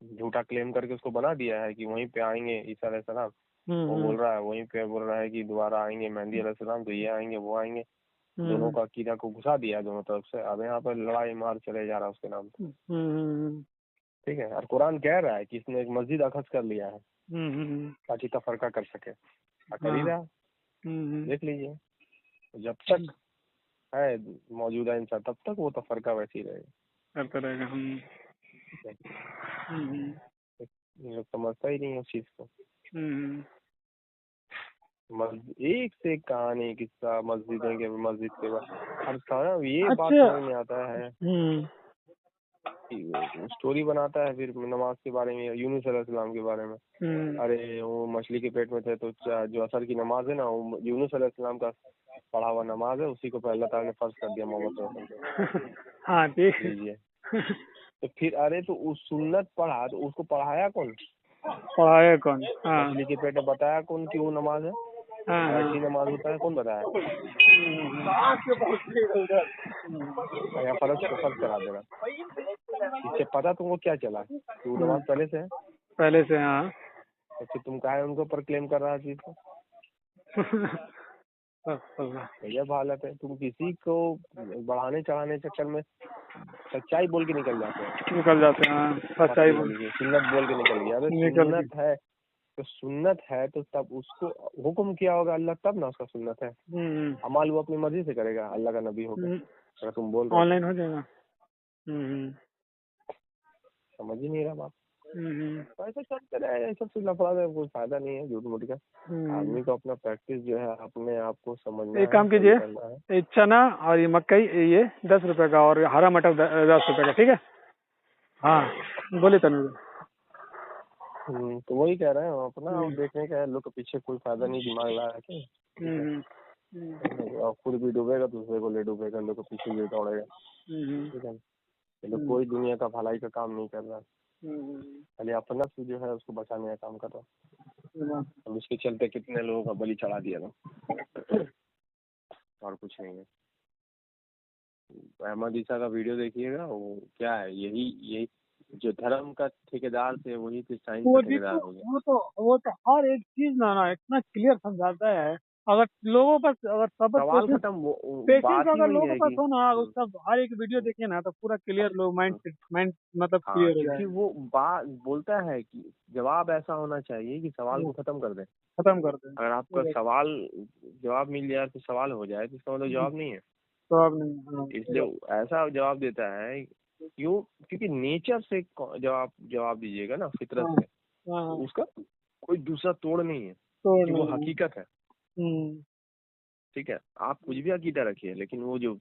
झूठा क्लेम करके उसको बना दिया है कि वहीं पे आएंगे ईसा अलैहिस्सलाम। वो बोल रहा है वहीं पे, बोल रहा है कि दोबारा आएंगे मेहदी अलैहिस्सलाम, तो ये आएंगे वो आएंगे। दोनों का अकीदा को घुसा दिया है दोनों तरफ से। अब यहाँ पर लड़ाई मार चले जा रहा है उसके नाम पे। ठीक है। और कुरान कह रहा है कि इसने एक मस्जिद अखज़ कर लिया है ताकि तफरका कर सके। कर ही रहा, देख लीजिए। जब तक है मौजूदा इंसान तब तक वो तफरका वैसे ही रहेगा, करता रहेगा। ये लोग समझता ही नहीं है उस चीज को। एक से एक कहानी किस्सा मस्जिद के बाद। और सारा ये बात समझ में आता है स्टोरी बनाता है फिर नमाज के बारे में, यूनुस अलैहिस्सलाम के बारे में। अरे वो मछली के पेट में थे तो जो असर की नमाज है ना, वो यूनुस अलैहिस्सलाम का पढ़ा हुआ नमाज है, उसी को अल्लाह ताला ने फर्ज कर दिया मोहम्मद सल्लल्लाहु अलैहि वसल्लम पे। हाँ ठीक। लीजिए। तो फिर अरे तो उस सुन्नत पढ़ा तो उसको पढ़ाया कौन? पढ़ाया कौन? हाँ मछली के पेट में बताया कौन कि वो नमाज है? ऐसी नमाज होता है, कौन बताया? या फर्ज करा दे रहा। इससे पता तुमको क्या चला कि वो नमाज पहले से है? पहले से। हाँ। तो फिर तुम काहे उनको ऊपर क्लेम कर रहा चीज को? गजब हालत है। तुम किसी को बढ़ाने चढ़ाने चक्कर में सच्चाई बोल के निकल जाते हैं। सच्चाई बोल के, सुन्नत बोल के निकल गया। अरे सुन्नत है तो तब उसको हुक्म किया होगा अल्लाह, तब ना उसका सुन्नत है। अमाल वो अपनी मर्जी से करेगा, अल्लाह का नबी होगा। अगर तुम बोल रहे ऑनलाइन हो जाएगा। समझ ही नहीं रहा बात। ऐसे चलते रहे, ये सब से लफड़ा है, कोई फायदा नहीं है झूठ मूठ का। आदमी को अपना प्रैक्टिस जो है अपने आप को समझना है। एक काम कीजिए, चना और ये मकई ये 10 रुपए का, और हरा मटर 10 रुपए का, ठीक है? हाँ बोले तनु। तो वही कह रहे हैं अपना देखने का है, लोग के पीछे कोई फायदा नहीं, दिमाग लगा के। और खुद भी डूबेगा, दूसरे को ले डूबेगा, लोग के पीछे भी दौड़ेगा। ठीक है, लोग कोई दुनिया का भलाई का काम नहीं कर रहा, खाली अपना से जो है उसको बचाने का काम कर रहा। अब इसके चलते कितने लोगों का बलि चढ़ा दिया था। और कुछ नहीं है। अहमद ईसा का वीडियो देखिएगा, वो क्या है, यही जो धर्म का ठेकेदार थे वही साइंस का ठेकेदार हो गया। वो तो हर एक चीज ना इतना क्लियर समझाता है। अगर लोगों पर अगर सवाल खत्म, बात ही अगर वही लोगों है पर कि हो ना, उसका हर एक वीडियो देखिए ना तो पूरा क्लियर लोग माइंड मतलब क्लियर हो जाए। क्योंकि वो बात बोलता है कि जवाब ऐसा होना चाहिए कि सवाल को खत्म कर दे। अगर आपका सवाल जवाब मिल जाए तो सवाल हो जाए, तो इसका मतलब जवाब नहीं है। जवाब नहीं। इसलिए ऐसा जवाब देता है क्यों? क्योंकि नेचर से जवाब दीजिएगा ना, फितरत से, तो उसका कोई दूसरा तोड़ नहीं है, कि वो हकीकत है। ठीक है, आप कुछ भी अकीदा रखिए, लेकिन वो जो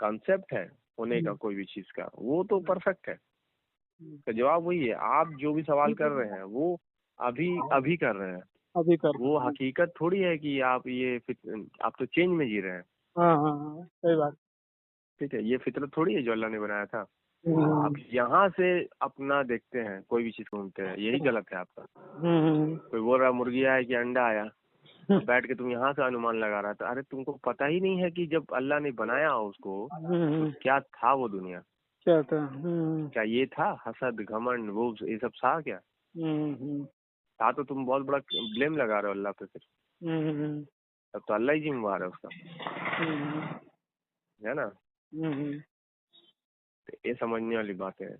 कॉन्सेप्ट है होने का कोई भी चीज का, वो तो परफेक्ट है। तो जवाब वही है, आप जो भी सवाल कर रहे हैं वो अभी कर रहे हैं, वो हकीकत थोड़ी है कि आप आप तो चेंज में जी रहे हैं। सही बात। ठीक है, ये फितरत थोड़ी है जो अल्लाह ने बनाया था। आप यहाँ से अपना देखते हैं, कोई भी चीज घूमते हैं, यही गलत है आपका। कोई बोल रहा मुर्गी आया कि अंडा आया, बैठ के तुम यहाँ से अनुमान लगा रहा था। अरे तुमको पता ही नहीं है कि जब अल्लाह ने बनाया उसको तो क्या था वो दुनिया, क्या था? क्या ये था हसद घमंड वो ये सब था क्या? था तो तुम बहुत बड़ा ब्लेम लगा रहे हो अल्लाह पे फिर। तब तो अल्लाह ही जिम्मेवार है उसका, है ना? तो ये समझने वाली बात है।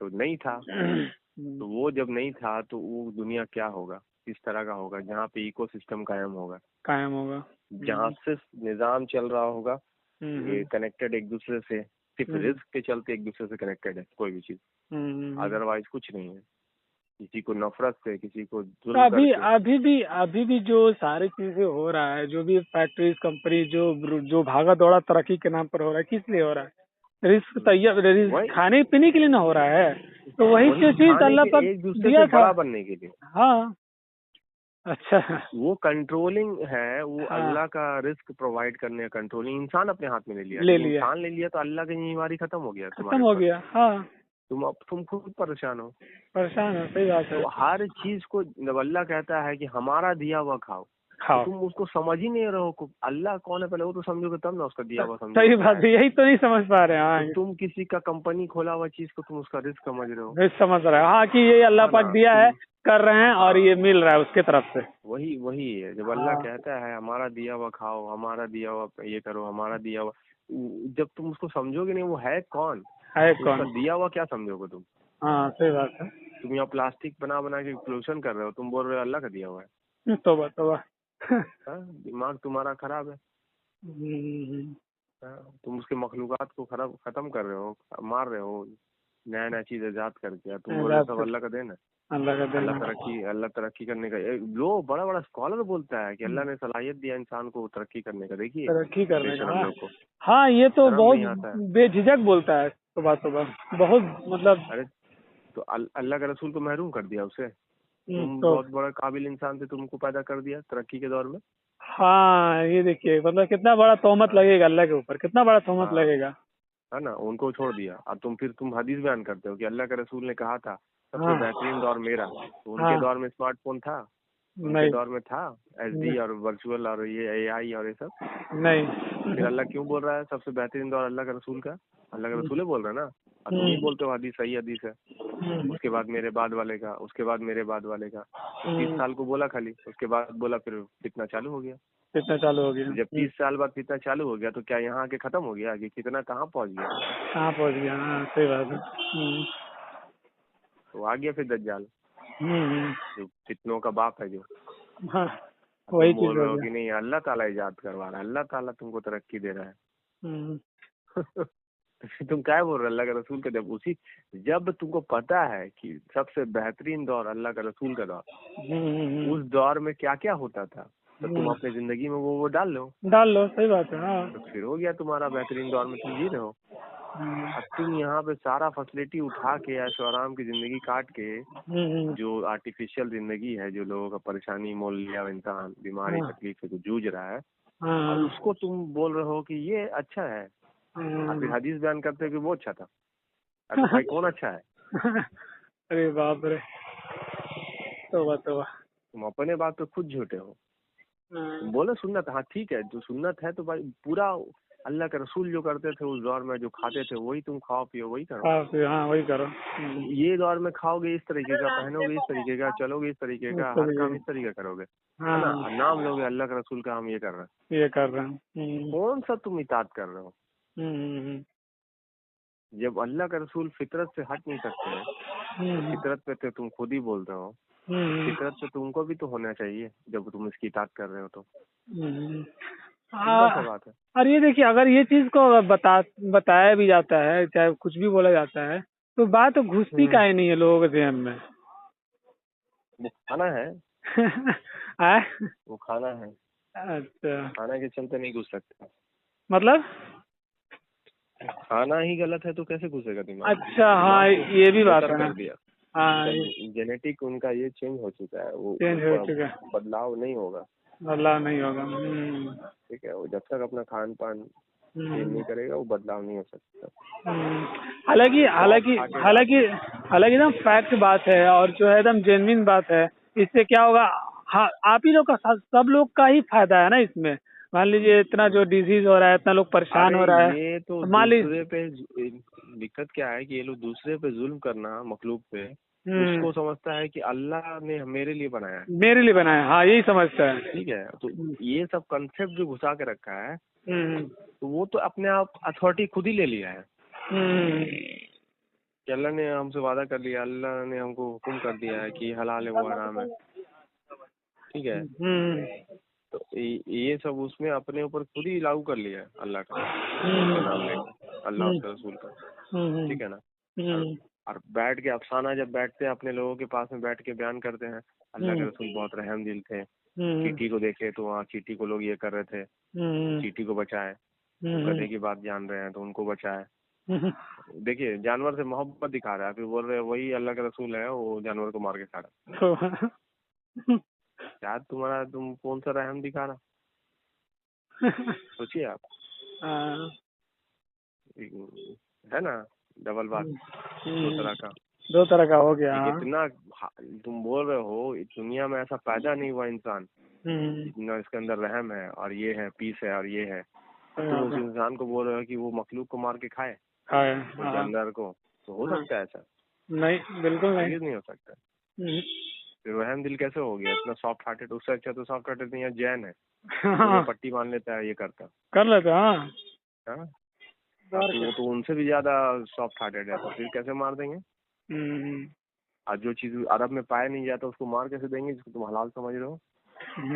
तो नहीं था, तो वो जब नहीं था तो वो दुनिया क्या होगा, किस तरह का होगा, जहाँ पे इकोसिस्टम कायम होगा, जहाँ सिर्फ निजाम चल रहा होगा, ये कनेक्टेड एक दूसरे से, सिर्फ रिस्क के चलते एक दूसरे से कनेक्टेड है कोई भी चीज, अदरवाइज कुछ नहीं है। किसी को नफरत से, किसी को जुल्म करके। अभी भी जो सारी चीजें हो रहा है, जो भी फैक्ट्रीज कंपनी जो भागा दौड़ा तरक्की के नाम पर हो रहा है, किस लिए हो रहा है? रिस्क तैयार खाने पीने के लिए ना हो रहा है, तो वही चीज अल्लाह पाक एक दूसरे दिया से बड़ा बनने के लिए। हाँ अच्छा, वो कंट्रोलिंग है, वो अल्लाह का रिस्क प्रोवाइड करने का कंट्रोलिंग इंसान अपने हाथ में ले लिया। इंसान ले लिया तो अल्लाह की जिम्मेवारी खत्म हो गया। हाँ, तुम खुद परेशान हो। सही बात है। तो हर चीज को जब अल्लाह कहता है कि हमारा दिया हुआ खाओ, तो तुम उसको समझ ही नहीं रहे हो। अल्लाह कौन है पहले वो तो समझोगे, तब ना उसका दिया हुआ समझोगे। सही बात है, यही तो नहीं समझ पा रहे हैं। तो तुम किसी का कंपनी खोला हुआ चीज को तुम उसका रिस्क समझ रहे हो, रिस्क समझ रहे हो। हाँ, कि ये अल्लाह पाक दिया है, कर रहे हैं और ये मिल रहा है उसके तरफ से। वही है जब अल्लाह कहता है हमारा दिया हुआ खाओ, हमारा दिया हुआ ये करो, हमारा दिया हुआ, जब तुम उसको समझोगे नहीं वो है कौन, दिया हुआ क्या समझोगे तुम? हाँ सही बात है। तुम यहाँ प्लास्टिक बना के पोल्यूशन कर रहे हो, तुम बोल रहे हो अल्लाह का दिया हुआ है। तौबा दिमाग तुम्हारा खराब है। तुम उसके मखलूकात को खत्म कर रहे हो, मार रहे हो, नया नया चीज ईजाद करके, तुम बोल रहे सब अल्लाह का देन है। अल्लाह तरक्की करने का, जो बड़ा बड़ा स्कॉलर बोलता है कि अल्लाह ने सलाहियत दिया इंसान को तरक्की करने का, देखिए तरक्की करने का। बेशरम लोग को। हाँ ये तो शर्म नहीं बहुत आता है। बेझिझक बोलता है सुबह बहुत, मतलब। अरे तो अल्लाह के रसूल को महरूम कर दिया उसे। तुम तो बहुत बड़ा काबिल इंसान थे, तुमको पैदा कर दिया तरक्की के दौर में। हाँ ये देखिए, मतलब कितना बड़ा तोहमत हाँ लगेगा अल्लाह के ऊपर, कितना बड़ा तोहमत हाँ, लगेगा। है ना, उनको छोड़ दिया। अब तुम हदीस बयान करते हो कि अल्लाह के रसूल ने कहा था सबसे हाँ बेहतरीन दौर मेरा। तो उनके हाँ। दौर में स्मार्टफोन था? उनके नहीं दौर में था नहीं SD और वर्चुअल और ये AI और ये सब? नहीं। तो फिर अल्लाह क्यों बोल रहा है सबसे बेहतरीन दौर अल्लाह का रसूल का? अल्लाह का रसूल ही बोल रहा है ना। और तुम ही बोलते हो हदीस सही हदीस है, उसके बाद मेरे बाद वाले का, उसके बाद मेरे बाद वाले का। तो 30 साल को बोला खाली, उसके बाद बोला फिर कितना चालू हो गया। कितना चालू हो तो गया। जब 30 साल बाद कितना चालू हो गया तो क्या यहाँ आके खत्म हो गया कि कितना कहाँ पहुँच गया? कहाँ पहुँच गया। हाँ सही बात है। तो आ गया फिर दज्जाल, हम्म। जो फितनों का बाप है जो। हाँ वही तुम चीज बोल रहे हो हो गया। कि नहीं अल्लाह ताला इजाद करवा रहा है, अल्लाह ताला तुमको तरक्की दे रहा है। हम्म। तुम क्या बोल रहे हो अल्लाह का रसूल का? जब तुमको पता है कि सबसे बेहतरीन दौर अल्लाह का रसूल का दौर, उस दौर में क्या क्या होता था, तो तुम अपनी जिंदगी में वो डाल लो। डाल लो, सही बात है। हाँ। तो फिर हो गया तुम्हारा बेहतरीन दौर में तुम जी रहे हो। अब तुम यहाँ पे सारा फैसिलिटी उठा के ऐशो आराम की जिंदगी काट के, जो आर्टिफिशियल जिंदगी है, जो लोगों का परेशानी मोल लिया इंसान बीमारी तकलीफ से जो जूझ रहा है, और उसको तुम बोल रहे हो कि ये अच्छा है, और फिर हदीस बयान करते हो कि वो अच्छा था। अरे भाई कौन अच्छा है? अरे बाप रे, तौबा तौबा। तुम अपने बात पे खुद झूठे हो। तुम बोले सुन्नत, हाँ ठीक है, जो सुन्नत है तो भाई पूरा अल्लाह के रसूल जो करते थे उस दौर में, जो खाते थे वही तुम खाओ पियो वही करो। हाँ वही करो। ये दौर में खाओगे इस तरीके का, पहनोगे इस तरीके का, चलोगे इस तरीके का, हर काम इस तरीके का करोगे, है ना। और नाम लोगे अल्लाह के रसूल का, हम ये कर रहे हैं, ये कर रहे हैं। कौन सा तुम इताअत कर रहे हो? जब अल्लाह का रसूल फितरत से हट नहीं सकते हैं, फितरत पे तो तुम खुद ही बोल रहे हो, फितरत पे तुमको भी तो होना चाहिए जब तुम इसकी इताअत कर रहे हो तो। सा बात है। और ये देखिए, अगर ये चीज को बताया भी जाता है, चाहे कुछ भी बोला जाता है, तो बात तो घुसती काहे नहीं है लोगों के ध्यान में। वो खाना है। वो खाना है। अच्छा, खाना के चलते नहीं घुस सकता। मतलब खाना ही गलत है तो कैसे घुसेगा दिमाग? अच्छा हाँ, ये भी बात है कर दिया। हाँ, जेनेटिक उनका ये चेंज हो चुका है, वो चेंज हो चुका है, बदलाव नहीं होगा। बदलाव नहीं होगा। ठीक है, वो जब तक अपना खान पान चेंज नहीं करेगा वो बदलाव नहीं हो सकता। हालांकि हालांकि हालांकि हालांकि एकदम फैक्ट बात है, और जो है एकदम जेन्युइन बात है। इससे क्या होगा, हाँ आप ही लोग का, सब लोग का ही फायदा है ना इसमें। मान लीजिए इतना जो डिजीज हो रहा है, इतना लोग परेशान हो रहा है, ये तो मान दूसरे पे दिक्कत क्या है कि ये लोग दूसरे पे जुल्म करना, मखलूक पे, उसको समझता है कि अल्लाह ने मेरे लिए बनाया है, मेरे लिए बनाया, हाँ यही समझता है। ठीक है, तो ये सब कंसेप्ट जो घुसा के रखा है, तो वो तो अपने आप अथॉरिटी खुद ही ले लिया है कि अल्लाह ने हमसे वादा कर लिया, अल्लाह ने हमको हुक्म कर दिया है कि हलाल है वो हराम है, ठीक है। तो ये सब उसमें अपने ऊपर खुद ही लागू कर लिया है अल्लाह का नाम लेकर, अल्लाह उसका रसूल का, ठीक है ना। और बैठ के अफसाना जब बैठते हैं अपने लोगों के पास में बैठ के बयान करते हैं, अल्लाह के रसूल बहुत रहम दिल थे, चींटी को देखे तो वहाँ चींटी को लोग ये कर रहे थे, चींटी को बचाए, गधे की बात जान रहे हैं तो उनको बचाए। देखिए जानवर से मोहब्बत दिखा रहा है, फिर बोल रहे हैं वही अल्लाह का रसूल है, वो जानवर को मार के खा रहा है। यार तुम कौन सा रहम दिखा रहा? सोचिए आप, है ना, डबल बात, दो तरह का हो गया। जितना तुम बोल रहे हो दुनिया में ऐसा पैदा नहीं हुआ इंसान जितना इसके अंदर रहम है और ये है, पीस है और ये है, तुम उस इंसान को बोल रहे हो कि वो मखलूक को मार के खाए जानवर को, तो हो सकता है ऐसा? नहीं, बिल्कुल नहीं हो सकता। फिर रहम दिल कैसे हो गया इतना सॉफ्ट हार्टेड? उससे अच्छा तो सॉफ्ट हार्टेड नहीं है, जैन है, तो पट्टी मान लेता है, ये कर लेता। हाँ, वो तो उनसे भी ज्यादा सॉफ्ट हार्टेड है, तो फिर कैसे मार देंगे? और जो चीज अरब में पाया नहीं जाता उसको मार कैसे देंगे जिसको तुम हलाल समझ रहे हो?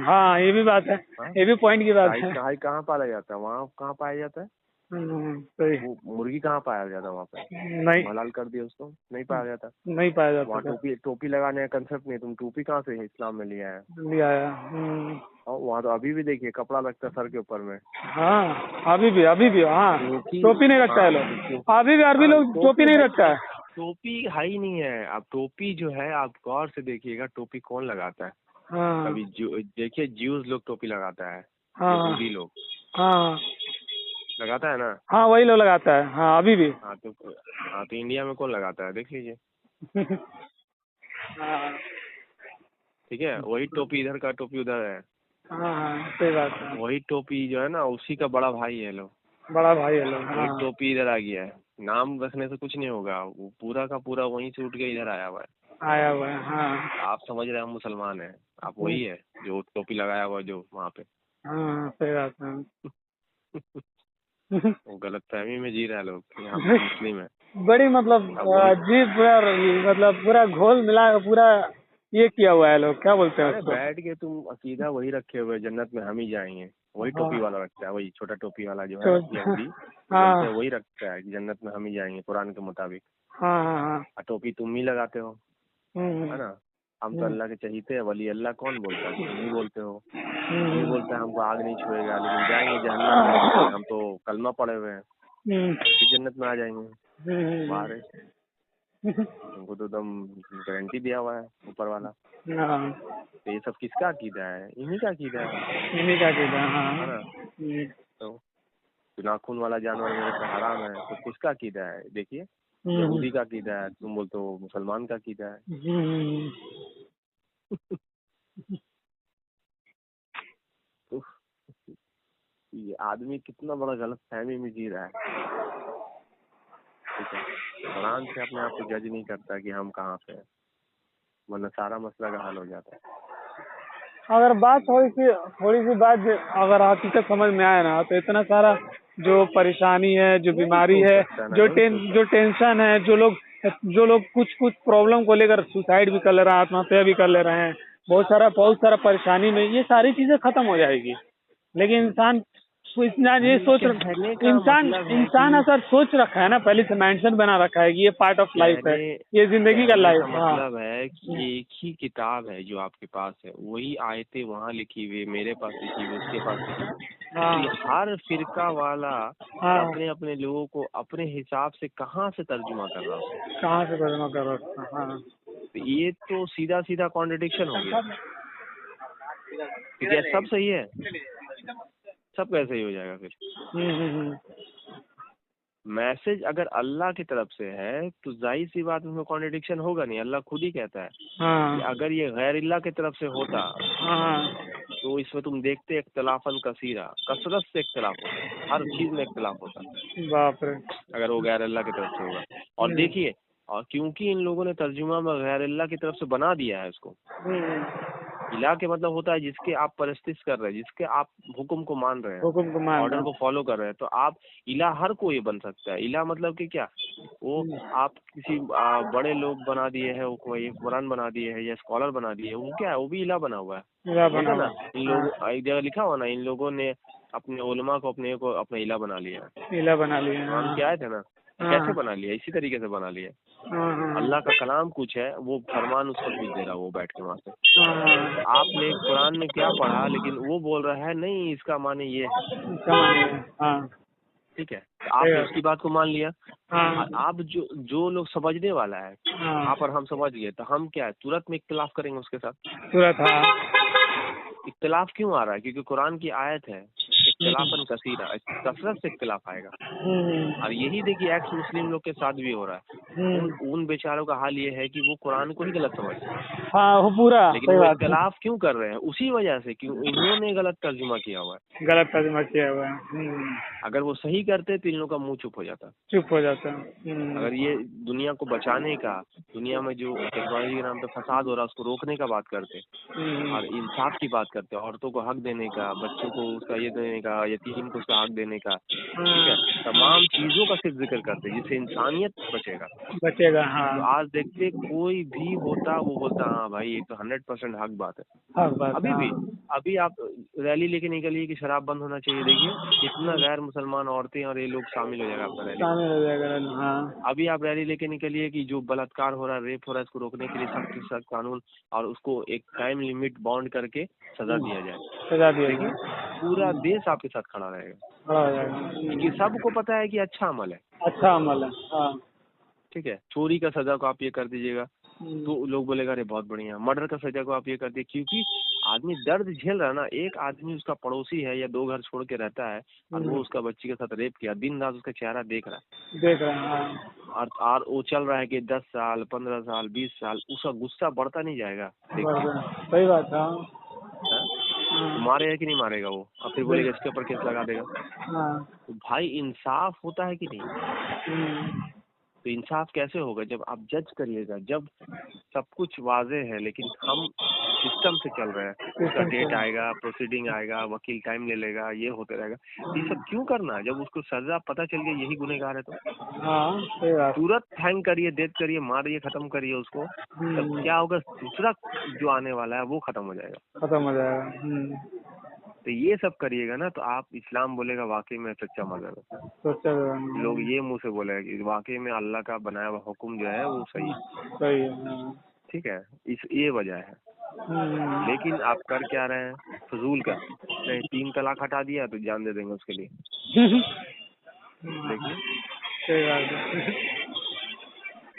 हाँ ये भी बात है। ये भी पॉइंट की बात है। कहाँ पाला जाता है, वहाँ कहाँ पाया जाता है? सही। वो मुर्गी कहाँ पाया जाता वहाँ पे? नहीं, हलाल कर दिया उसको, नहीं पाया जाता। नहीं पाया जाता वहाँ था। टोपी लगाने का कंसेप्ट नहीं, तुम टोपी कहाँ से इस्लाम में लिया है? लिया आया। और वहाँ तो अभी भी देखिए कपड़ा लगता है सर के ऊपर में। हाँ, अभी भी हाँ, क्योंकि टोपी नहीं रखता है लोग, अभी भी अरबी लोग टोपी नहीं रखता है। टोपी है ही नहीं है। अब टोपी जो है, आप गौर से देखिएगा, टोपी कौन लगाता है? हाँ कभी देखिए ज्यूज लोग टोपी लगाता है, हाँ यहूदी लोग हाँ लगाता है ना। हाँ, वही लोग लगाता है, हाँ अभी भी। हाँ तो इंडिया में कौन लगाता है, देख लीजिए। हाँ ठीक है, वही टोपी इधर का टोपी उधर है। हाँ, सही बात है। वही टोपी जो है ना, उसी का बड़ा भाई है लोग। बड़ा भाई है लोग। वही हाँ, टोपी इधर आ गया है। नाम रखने से कुछ नहीं होगा, वो पूरा का पूरा वहीं से उठ के इधर आया हुआ है। आया हुआ है। हाँ आप समझ रहे हैं हम मुसलमान हैं, आप वही है जो टोपी लगाया हुआ जो वहाँ पे। हाँ, सही बात है। वो गलतफहमी में जी रहे हैं लोग कि हम मुस्लिम है। बड़ी मतलब अजीब, पूरा मतलब पूरा घोल मिला के पूरा ये किया हुआ है लोग, क्या बोलते हैं अरे उसको। बैठ के तुम अकीदा वही रखे हुए, जन्नत में हम ही जाएंगे। वही टोपी वाला रखता है, वही छोटा टोपी वाला जो है यहूदी, बोलते हैं वही रखता है कि जन्नत में हम ही जाएंगे कुरान के मुताबिक। हाँ हाँ हाँ। और टोपी तुम ही लगाते हो, है ना। हम तो अल्लाह के चहीते हैं, वली अल्लाह कौन बोलता है? तुम ही बोलते हो। तुम ही बोलता है हमको आग नहीं छुएगा, लेकिन जाएंगे जहन्नम में। हम तो कलमा पड़े हुए हैं, फिर जन्नत में आ जाएंगे। बाहर है, तुमको तो एकदम गारंटी दिया हुआ है ऊपर वाला। तो ये सब किसका अकीदा है? इन्हीं का अकीदा है। इन्हीं का अकीदा है, है हाँ। ना। तो नाखून वाला जानवर मेरे पे हराम है, तो किसका अकीदा है? देखिए, यहूदी का अकीदा है, तुम बोलते हो मुसलमान का अकीदा है। तो ये आदमी कितना बड़ा गलत फहमी में जी रहा है। ठीक है, कुरान से अपने आप को जज नहीं करता कि हम कहाँ पे हैं, वरना सारा मसला का हल हो जाता है। अगर बात थोड़ी सी बात अगर हकीकत समझ में आए ना, तो इतना सारा जो परेशानी है, जो बीमारी है, जो टेंशन है, जो लोग कुछ प्रॉब्लम को लेकर सुसाइड भी कर ले रहे हैं, आत्महत्या भी कर ले रहे हैं, बहुत सारा परेशानी में, ये सारी चीजें खत्म हो जाएगी। लेकिन इंसान ये सोच इंसान अगर सोच रखा है ना, पहले से माइंडसेट बना रखा है कि ये पार्ट ऑफ लाइफ है, ये जिंदगी का लाइफ है। मतलब है कि एक ही किताब है जो आपके पास है, वही आयतें वहाँ लिखी हुई, मेरे पास लिखी हुई, उसके पास लिखी हुई। तो हर फिरका वाला अपने अपने लोगों को अपने हिसाब से कहाँ से तर्जुमा कर रहा है। तो ये तो सीधा सीधा कॉन्ट्रडिक्शन हो गया। ठीक है, सब सही है, सब कैसे ही हो जाएगा फिर? मैसेज अगर अल्लाह की तरफ से है तो जाहिर सी बात में कॉन्ट्रडिक्शन होगा नहीं। अल्लाह खुद ही कहता है कि अगर ये गैर अल्लाह की तरफ से होता तो इसमें तुम देखते इख्तलाफन कसीरा, कसरत से इख्तलाफ होता, हर चीज में इख्तलाफ होता। बाप रे, अगर वो गैर अल्लाह की तरफ से होगा। और देखिए, और क्योंकि इन लोगों ने तर्जुमा में गैर अल्लाह की तरफ से बना दिया है इसको। इला के मतलब होता है जिसके आप परस्तिश कर रहे हैं, जिसके आप हुक्म को मान रहे हैं, ऑर्डर को फॉलो कर रहे हैं, तो आप इला हर कोई बन सकता है। इला मतलब कि क्या, वो आप किसी बड़े लोग बना दिए हैं, वो कोई कुरान बना दिए है या स्कॉलर बना दिए, वो क्या है, वो भी इला बना हुआ है। होता ना, इन लोगों एक जगह लिखा हुआ ना, इन लोगों ने अपने उलमा को अपना इला बना लिया। कुरान की आयत है ना, कैसे बना लिया? इसी तरीके से बना लिया। अल्लाह का कलाम कुछ है, वो फरमान उसको भेज दे रहा, वो बैठ के वहाँ से। आपने कुरान में क्या पढ़ा, लेकिन वो बोल रहा है नहीं इसका माने ये है। ठीक है, तो आपने उसकी बात को मान लिया। आप जो लोग समझने वाला है, आप और हम समझ गए, तो हम क्या है, तुरंत में इख्तिलाफ करेंगे उसके साथ तुरंत। इख्तिलाफ क्यों आ रहा है? क्योंकि कुरान की आयत है, इख्तिलाफन कसीरा, कसरत से इख्तिलाफ आएगा। और यही देखिए एक्स मुस्लिम लोग के साथ भी हो रहा है। उन बेचारों का हाल ये है कि वो कुरान को ही गलत समझते हैं। वो पूरा, लेकिन वो इख्तिलाफ क्यों कर रहे हैं? उसी वजह से कि इन्होंने गलत तर्जुमा किया हुआ है। अगर वो सही करते तो इन लोगों का मुंह चुप हो जाता। अगर ये दुनिया को बचाने का, दुनिया में जो टेक्नोलॉजी के नाम पे फसाद हो रहा है उसको रोकने का बात करते, और इंसाफ की बात करते, औरतों को हक देने का, बच्चों को उसका ये देने का, यतीम को उसका हक देने का, ठीक है, तमाम चीजों का सिर्फ जिक्र करते हैं जिससे इंसानियत बचेगा। हाँ। तो आज देखते कोई भी होता वो बोलता हाँ भाई ये तो 100% हक बात है। अभी आप रैली लेके निकलिए कि शराब बंद होना चाहिए, देखिए कितना गैर मुसलमान औरतें और ये लोग शामिल हो जाएगा आपका रैली। हाँ। अभी आप रैली लेके निकलिए कि जो बलात्कार हो रहा है, रेप हो रहा है, इसको रोकने के लिए सख्त से सख्त कानून और उसको एक टाइम लिमिट बाउंड करके सजा दिया जाए। देखिए पूरा देश आपके साथ खड़ा रहेगा, क्योंकि सबको पता है कि अच्छा अमल है। हाँ। ठीक है, चोरी का सजा को आप ये कर दीजिएगा तो लोग बोलेगा अरे बहुत बढ़िया। मर्डर का सजा को आप ये कर दिए, क्योंकि आदमी दर्द झेल रहा है ना। एक आदमी उसका पड़ोसी है या 2 घर छोड़ के रहता है और वो उसका बच्ची के साथ रेप किया, दिन रात उसका चेहरा देख रहा है और वो चल रहा है कि 10 साल 15 साल 20 साल, उसका गुस्सा बढ़ता नहीं जाएगा। सही बात है। तो मारेगा कि नहीं मारेगा वो, और फिर बोलेगा इसके ऊपर केस लगा देगा। तो भाई इंसाफ होता है कि नहीं? तो इंसाफ कैसे होगा जब आप जज करिएगा, जब सब कुछ वाजे है लेकिन हम सिस्टम से चल रहे हैं। उसका डेट आएगा, प्रोसीडिंग आएगा, वकील टाइम ले लेगा, ये होते रहेगा। ये सब क्यों करना जब उसको सजा पता चल गया यही गुनहगार है तो तुरंत हैंग करिए, डेथ करिए, मारिए, खत्म करिए उसको। तब क्या होगा, दूसरा जो आने वाला है वो खत्म हो जाएगा। तो ये सब करिएगा ना तो आप, इस्लाम बोलेगा वाकई में सच्चा मजहब है। लोग ये मुंह से बोलेगा कि वाकई में अल्लाह का बनाया हुआ हुक्म जो है वो सही है। ठीक है, ये वजह है। लेकिन आप कर क्या रहे हैं, फजूल का। नहीं 3 तलाक हटा दिया तो जान दे देंगे उसके लिए। देखिए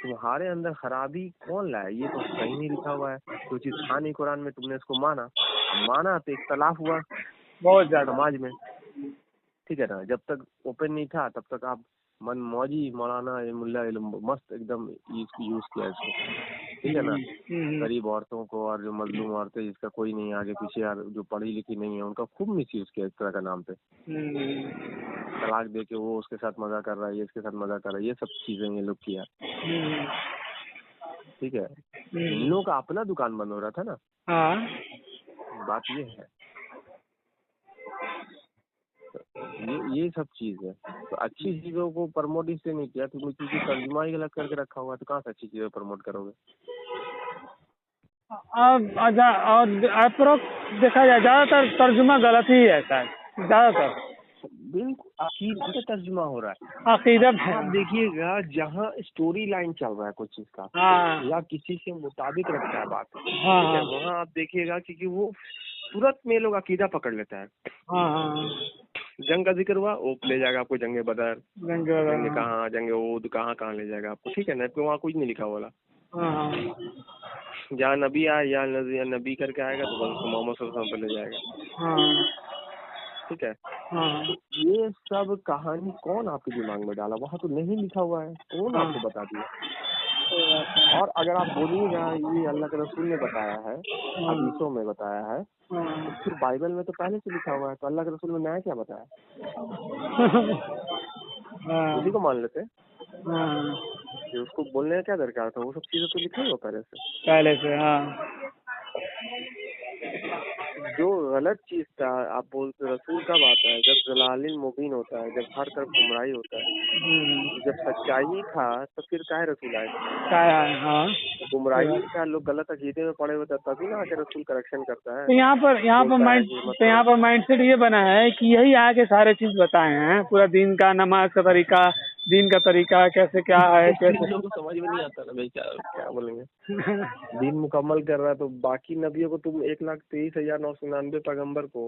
तुम्हारे अंदर खराबी कौन लाया, ये तो कहीं नहीं लिखा हुआ है। कोई चीज था नहीं कुरान में, तुमने इसको माना तो एक तलाक हुआ बहुत ज्यादा समाज में। ठीक है ना, जब तक ओपन नहीं था तब तक आप मन मौजी मौलाना मुल्ला मस्त एकदम यूज किया इसको। ठीक है ना, गरीब औरतों को और जो मजलूम औरतें जिसका कोई नहीं आगे पीछे, यार जो पढ़ी लिखी नहीं है उनका खूब मिस यूज किया इस तरह का नाम पे। तलाक दे के वो उसके साथ मजा कर रहा है, ये इसके साथ मजा कर रहा है, ये सब चीजें ये लोग किया। ठीक है, इन लोगों का अपना दुकान बंद हो रहा था ना। बात ये है, ये सब चीज है। तो अच्छी चीजों को प्रमोट इससे नहीं किया, तो क्योंकि तर्जुमा ही गलत करके रखा हुआ है, तो कहाँ से अच्छी चीजें प्रमोट करोगे। देखा जाए ज्यादातर तर्जुमा गलत ही है शायद, ज्यादातर बिल्कुल अकीदा पे तर्जुमा हो रहा है। अकीदा आप देखिएगा जहाँ स्टोरी लाइन चल रहा है कुछ चीज का, या किसी से मुताबिक रखता है बात, वहाँ आप देखिएगा क्योंकि वो तुरंत में लोग अकीदा पकड़ लेता है। जंग का जिक्र हुआ, वो ले जाएगा आपको जंगे बदर, जंगे कहाँ, जंगे ओद, कहाँ ले जाएगा आपको। ठीक है ना, तो वहाँ कुछ नहीं लिखा बोला। जहाँ नबी आए या नबी करके आएगा तो बस मोहम्मद सल्लल्लाहु अलैहि वसल्लम पे ले जाएगा। ठीक है, ये सब कहानी कौन आपके दिमाग में डाला, वहाँ तो नहीं लिखा हुआ है, कौन आपको बता दिया। और अगर आप बोलिएगा ये अल्लाह के रसूल ने बताया है, हदीसों में बताया है, तो फिर बाइबल में तो पहले से लिखा हुआ है, तो अल्लाह के रसूल ने नया क्या बताया, उसी को मान लेते। कि उसको बोलने का क्या दरकार था, वो सब चीजें तो लिखा ही हो पहले से। जो गलत चीज था आप बोलते, रसूल कब आता है, जब जलालिल मुबीन होता है, जब हर तरफ गुमराही होता है। जब सच्चाई था तो फिर काहे रसूल आए, गुमराही का लोग गलत अकीदे में पड़े हुए थे, तभी ना आके रसूल करेक्शन करता है। तो यहाँ पर माइंडसेट ये बना है कि यही आके सारे चीज बताए हैं, पूरा दिन का नमाज का तरीका, दिन का तरीका कैसे क्या है, कैसे लोगों को समझ में नहीं आता ना भाई, क्या बोलेंगे। दिन मुकम्मल कर रहा है तो बाकी नबियों को तुम 1,23,999 पैगंबर को।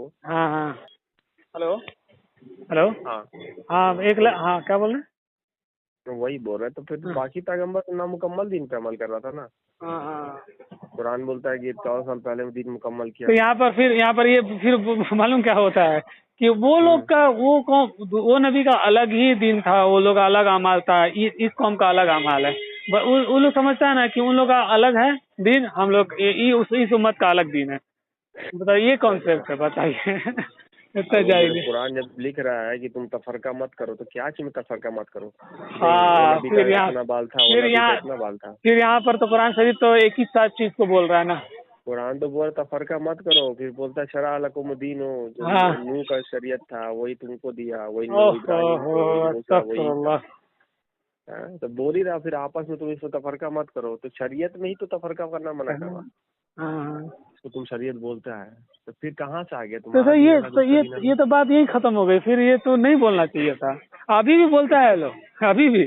हेलो हाँ क्या बोल रहे हैं, तो वही बोल रहे, तो फिर बाकी पैगंबर तो नामुकम्मल दिन पे अमल कर रहा था ना। कुरान बोलता है कि 14 साल पहले दिन मुकम्मल किया। तो यहाँ पर ये फिर मालूम क्या होता है कि वो लोग का वो नबी का अलग ही दिन था, वो लोग अलग अमाल था, इस कौम का अलग अमाल है। वो लोग समझता है ना कि उन लोग का अलग है दिन, हम लोग इस उम्मत का अलग दिन है। बताइए ये कॉन्सेप्ट है, बताइए। कुरान जब लिख रहा है कि तुम तफरका मत करो, तो क्या चीज में तफरका मत करो। फिर यहाँ पर तो कुरान शरीफ तो एक ही साथ चीज को बोल रहा है ना, कुरान तो बोल तफरका मत करो, फिर बोलता शरा लकुम दीनो, जो हाँ। नूह का शरीयत था वही तुमको दिया, वही नूह इब्राहिम को, मूसा वही था। तो बोल ही रहा, फिर आपस में तुम इसको तफरका मत करो, तो शरीयत में ही तो तफरका करना मना कर रहा। हाँ। तो तुम शरीयत बोलता है, तो फिर कहाँ से आ गया तो तुम्हारा दीन अलग, उसका दीन अलग। ये तो बात यही खत्म हो गई, फिर ये तो नहीं बोलना चाहिए था। अभी भी बोलता है लोग, अभी भी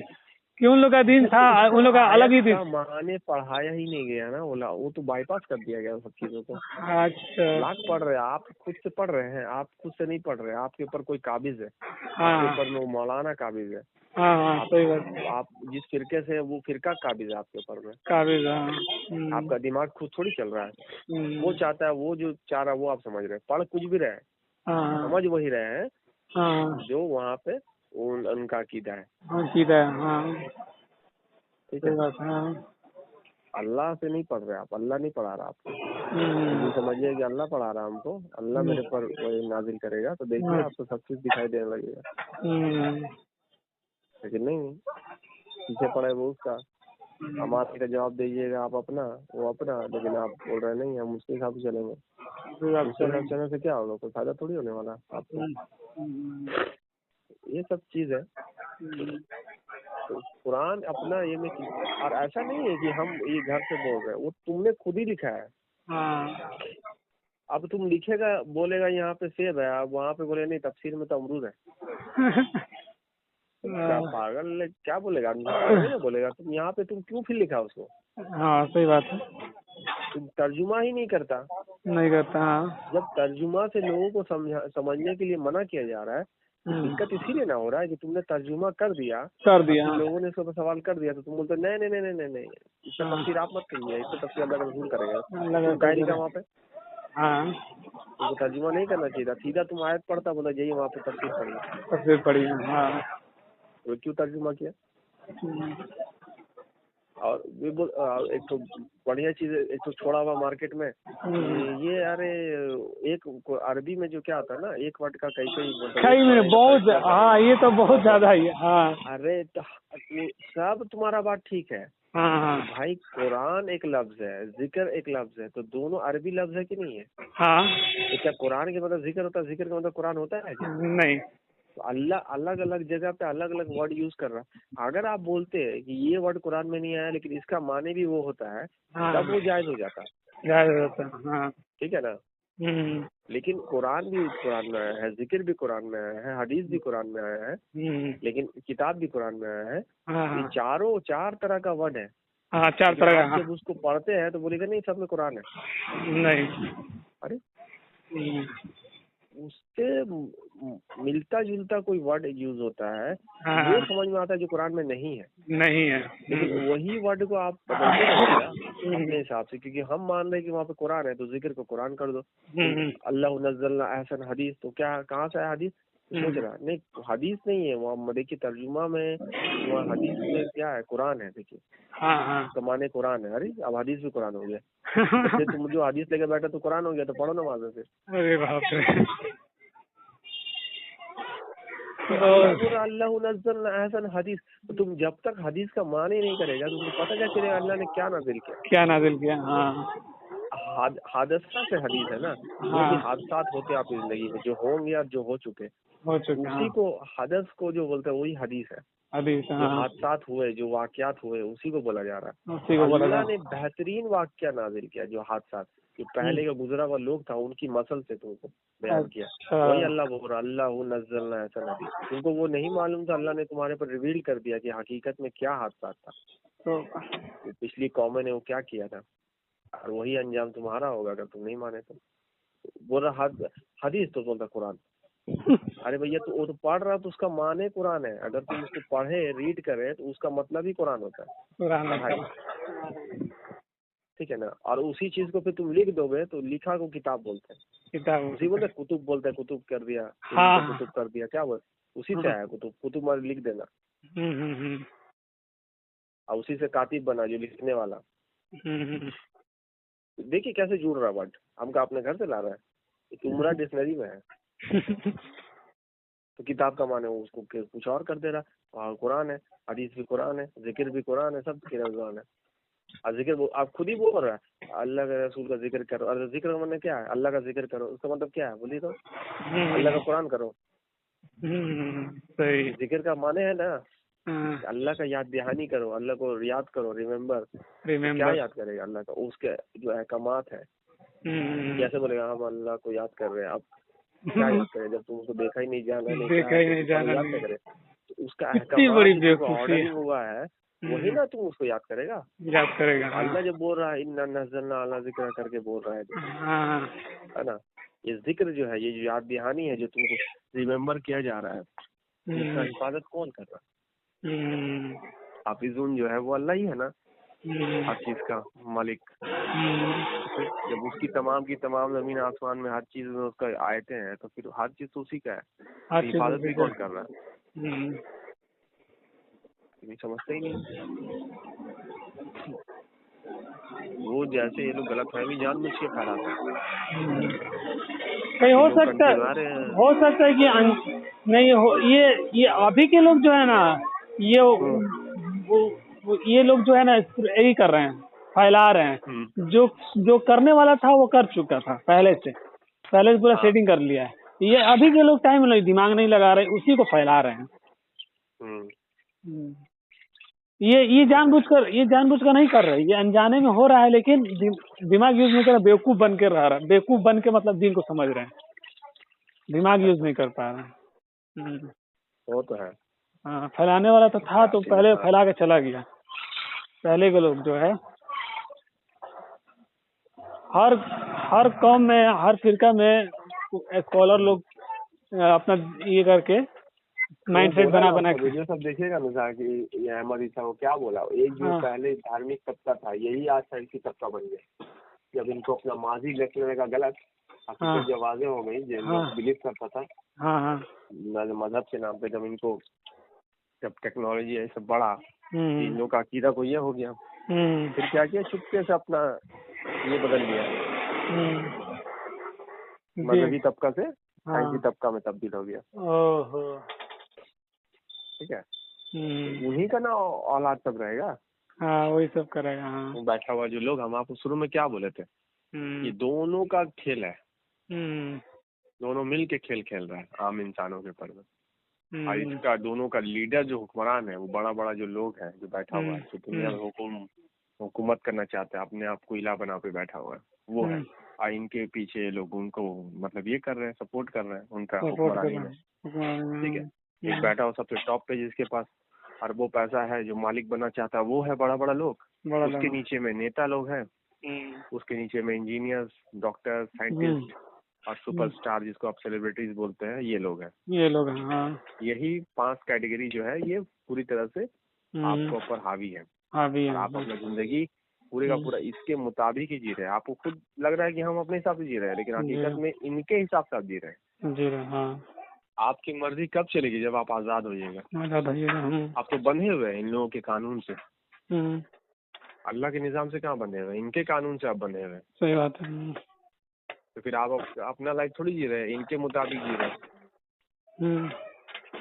कि उन लोग का दिन था, उन लोग का अलग ही दिन। माने पढ़ाया ही नहीं गया ना, वो तो बाईपास कर दिया गया सब चीजों को। अच्छा। लाख पढ़ रहे हैं, आप खुद से पढ़ रहे हैं, आप खुद से नहीं पढ़ रहे, आपके ऊपर कोई काबिज है, हाँ। आपके ऊपर में मौलाना काबिज है। हाँ हाँ, सही बात। आप जिस फिरके से वो फिरका काबिज है आपके ऊपर में, काबिज। हाँ। आपका दिमाग खुद थोड़ी चल रहा है। वो चाहता है, वो जो चाह रहा है वो आप समझ रहे हैं, पढ़ कुछ भी रहे, हाँ समझ वही रहे हैं हाँ, जो वहाँ पे उनका अकीदा है। सीधा। हाँ, ठीक सही है, बात। हाँ। अल्लाह से नहीं पढ़ रहे आप, अल्लाह नहीं पढ़ा रहा आपको। ये समझिए कि अल्लाह पढ़ा रहा हमको, अल्लाह मेरे पर वही नाजिल करेगा, तो देखिए आपको सब चीज दिखाई देने लगेगा। लेकिन नहीं, पीछे पड़े वो उसका, हम आपका जवाब दीजिएगा आप अपना, वो अपना, लेकिन आप बोल रहे नहीं हम उसके हिसाब से चलेंगे। उसके हिसाब चलने से क्या होगा, कोई फायदा थोड़ी होने वाला आपको। ये सब चीज है। तो कुरान अपना ये में, और ऐसा नहीं है कि हम ये घर से बोल रहे हैं, वो तुमने खुद ही लिखा है। हाँ। अब तुम लिखेगा, बोलेगा यहाँ पे सेब है, अब वहाँ पे बोले नहीं तफसीर में तो अमरूद है। क्या पागल, क्या बोलेगा, नहीं ना बोलेगा। तुम यहाँ पे तुम क्यों फिर लिखा उसको। हाँ, सही बात है। तुम तर्जुमा ही नहीं करता। नहीं करता। हाँ। जब तर्जुमा से लोगों को समझने के लिए मना किया जा रहा है, तो दिक्कत इसीलिए ना हो रहा है कि तुमने तर्जुमा कर दिया, लोगों ने इसके ऊपर सवाल कर दिया, तो तुम बोलते नहीं नहीं नहीं नहीं नहीं, इसका तफसीर आप मत करिए, इसका तफसीर अल्लाह का रसूल करेगा। तुम क्या लिखा वहाँ पे। हाँ, तुमको तर्जुमा नहीं करना चाहिए था, सीधा तुम आयत पढ़ता, बोला यही वहाँ पे तफसीर पढ़िए। तफसीर पढ़ी। हाँ। तो क्यों तर्जुमा किया। और एक तो बढ़िया चीज, एक तो छोड़ा हुआ मार्केट में ये अरे एक अरबी में जो क्या आता है ना, एक वर्ड का कई में बहुत। हाँ, ये तो बहुत ज्यादा ही है। हाँ। अरे तो सब तुम्हारा बात ठीक है। हाँ। भाई कुरान एक लफ्ज है, जिक्र एक लफ्ज है, तो दोनों अरबी लफ्ज है कि नहीं है। हाँ। तो क्या कुरान के मतलब जिक्र होता है, जिक्र का मतलब कुरान होता है क्या। नहीं। तो अल्लाह अलग अलग जगह पे अलग अलग वर्ड यूज कर रहा है। अगर आप बोलते हैं कि ये वर्ड कुरान में नहीं आया लेकिन इसका माने भी वो होता है, तब वो जायज हो जाता है। हाँ। ठीक है ना। लेकिन कुरान भी कुरान में आया है, जिक्र भी कुरान में आया है, हदीस भी कुरान में आया है, लेकिन किताब भी कुरान में आया है। ये चार तरह का वर्ड है। हाँ, 4 तरह का। जब उसको पढ़ते हैं तो बोलेगा नहीं सब में कुरान है। नहीं। अरे उससे मिलता जुलता कोई वर्ड यूज होता है, वो समझ में आता है जो कुरान में नहीं है। लेकिन वही वर्ड को आप बदलते जाइएगा अपने हिसाब से, क्योंकि हम मान रहे हैं कि वहाँ पे कुरान है तो जिक्र को कुरान कर दो। अल्लाह नज़्ज़लना अहसन हदीस, तो क्या कहाँ से है हदीस, सोच रहा नहीं, हदीस नहीं है वहाँ। देखिए तर्जुमा में वहाँ हदीस में क्या है, कुरान है। देखिए तो माने कुरान है। अरे अब हदीस भी कुरान हो गया। तो तुम जो हदीस लेके बैठे तो कुरान हो गया, तो पढ़ो ना वहाँ से। अरे बाप रे। अल्लाह नज़्ज़लना अहसन हदीस, तो तुम जब तक हदीस का माने नहीं करेगा तो तुमको पता क्या चलेगा अल्लाह ने क्या नाज़िल किया। हाँ, हादसा से हदीस है ना, जो भी हादसात होते हैं आपकी जिंदगी में, जो होंगे या जो हो चुके, उसी को हदस को जो बोलते हैं वही हदीस है। जो हादसात हुए, जो वाकयात हुए, उसी को बोला जा रहा है। अल्लाह ने बेहतरीन वाकया नाजिल किया, जो हादसात जो पहले का गुजरा हुआ लोग था उनकी मसल से तुमको बयान किया। वही अल्लाह बोल रहा, अल्लाह नज़्ज़लना अहसन हदीस। तुमको वो नहीं मालूम था, अल्लाह ने तुम्हारे पर रिवील कर दिया कि हकीकत में क्या हादसा था, तो पिछली कौमें ने वो क्या किया था, और वही अंजाम तुम्हारा होगा अगर तुम नहीं माने तो। बोल रहा हदीस तो बोलता कुरान। अरे भैया तो वो तो पढ़ रहा तो उसका माने कुरान है, अगर तुम उसको पढ़े रीड करे तो उसका मतलब ही कुरान होता है। ठीक है ना। और उसी चीज को फिर तुम लिख दोगे तो लिखा को किताब बोलते हैं, उसी बोलते कुतुब बोलते हैं, कुतुब कर दिया, कुतुब कर दिया, क्या बोल, उसी से आया कुतुब, कुतुब में लिख देना। और उसी से कातिब बना जो लिखने वाला। देखिए कैसे जुड़ रहा वर्ड, हमका अपने घर से ला रहा है, उमरा डिक्शनरी में है। तो किताब का माने उसको कुछ और कर दे रहा। और कुरान है, हदीस भी कुरान है, जिक्र भी कुरान है, सब कुरान है। और जिक्र आप खुद ही बोल रहा है, अल्लाह के रसूल का जिक्र करो। और जिक्र का मतलब क्या है? अल्लाह का जिक्र करो, उसका मतलब क्या है बोलिए तो? अल्लाह का कुरान करो। सही। जिक्र का माने है ना अल्लाह का याद दहानी करो, अल्लाह को याद करो, रिमेम्बर। तो क्या याद करेगा अल्लाह का? उसके जो अहकामात है। कैसे बोलेगा हम अल्लाह को याद कर रहे हैं? अब क्या याद करें जब तुम उसको देखा ही नहीं, जाना नहीं, देखा ही नहीं, जाना याद नहीं। क्या करे? तो उसका कितनी बड़ी अहकामात जो बेवकूफी ऑर्डरिंग हुआ है वही ना तुम उसको याद करेगा। याद करेगा। अल्लाह जब बोल रहा है इन्ना नज़लना अला ज़िक्र करके बोल रहा है तो है ना, ये जिक्र जो है, ये जो याद दहानी है, जो तुमको रिमेम्बर किया जा रहा है, इसका हिफाजत कौन कर रहा है? हाफिजुन जो है वो अल्लाह ही है ना, हर चीज का मालिक। जब उसकी तमाम की तमाम जमीन आसमान में हर चीज में उसका आयते हैं तो फिर हर चीज तो उसी का है, हिफाजत भी कौन कर रहा है? समझते ही नहीं। वो जैसे ये लोग गलतफहमी जानबूझ के फैलाते हैं। कहीं हो सकता है कि नहीं हो, ये अभी के लोग जो है ना, ये लोग जो है ना यही कर रहे हैं, फैला रहे हैं। जो करने वाला था वो कर चुका था पहले से पूरा सेटिंग कर लिया है। ये अभी के लोग टाइम नहीं, दिमाग नहीं लगा रहे, उसी को फैला रहे हैं। ये जानबूझकर नहीं कर रहे, ये अनजाने में हो रहा है, लेकिन दिमाग यूज नहीं कर रहा, बेवकूफ बन के रह रहा है। बेवकूफ बन के मतलब दीन को समझ रहे हैं, दिमाग यूज नहीं कर पा रहे हैं। वो तो है। हाँ, फैलाने वाला तो था तो पहले फैला के चला गया। पहले के लोग जो है हर कौम में, हर फिरका में स्कॉलर लोग अपना ये करके माइंडसेट बना के वीडियो सब देखिएगा ना कि ये अहमद ईसा को क्या बोला। एक जो पहले धार्मिक तबका था यही आज साइंसी तबका बन गया। जब इनको अपना माजी देखने का गलत हकीकत जब वाज़ेह हो गई, जो बिलीव करता था मजहब के नाम पे, जब इनको जब टेक्नोलॉजी ऐसे बढ़ा, इन लोगों का अकीदा को ये हो गया, फिर क्या किया, चुपके से अपना ये बदल लिया, मजहबी तबका से साइंसी तबका में तब्दील हो गया। ठीक है, उन्हीं का ना औलाद सब रहेगा। वही सब करेगा। बैठा हुआ जो लोग, हम आपको शुरू में क्या बोले थे, ये दोनों का खेल है, दोनों मिल के खेल खेल रहा है आम इंसानों के ऊपर में। और इसका दोनों का लीडर जो हुक्मरान है, वो बड़ा बड़ा जो लोग है जो बैठा हुआ है, जो दुनिया में हुकूमत करना चाहते हैं, अपने आप को इला बना पे बैठा हुआ है, वो है। और इनके पीछे लोग उनको मतलब ये कर रहे हैं, सपोर्ट कर रहे हैं उनका हुक्मरानी में। ठीक है, एक बैठा हो सबसे टॉप पे, जिसके पास अरबों पैसा है, जो मालिक बनना चाहता है, वो है बड़ा बड़ा लोग। उसके नीचे में नेता लोग हैं, उसके नीचे में इंजीनियर्स, डॉक्टर, साइंटिस्ट और सुपरस्टार जिसको आप सेलिब्रिटीज बोलते हैं, ये लोग हैं। यही 5 कैटेगरी जो है ये पूरी तरह से आपके ऊपर हावी है। और आप अपना जिंदगी पूरे का पूरा इसके मुताबिक ही जी रहे हैं। आपको खुद लग रहा है कि हम अपने हिसाब से जी रहे हैं, लेकिन हकीकत में इनके हिसाब से आप जी रहे हैं। आपकी मर्जी कब चलेगी? जब आप आजाद हो जाएगा। आप तो बंधे हुए हैं इन लोगों के कानून से। अल्लाह के निजाम से कहाँ बंधे हुए हैं? इनके कानून से आप बंधे हुए हैं। सही बात है। तो फिर आप अपना लाइफ थोड़ी जी रहे हैं, इनके मुताबिक जी रहे हैं।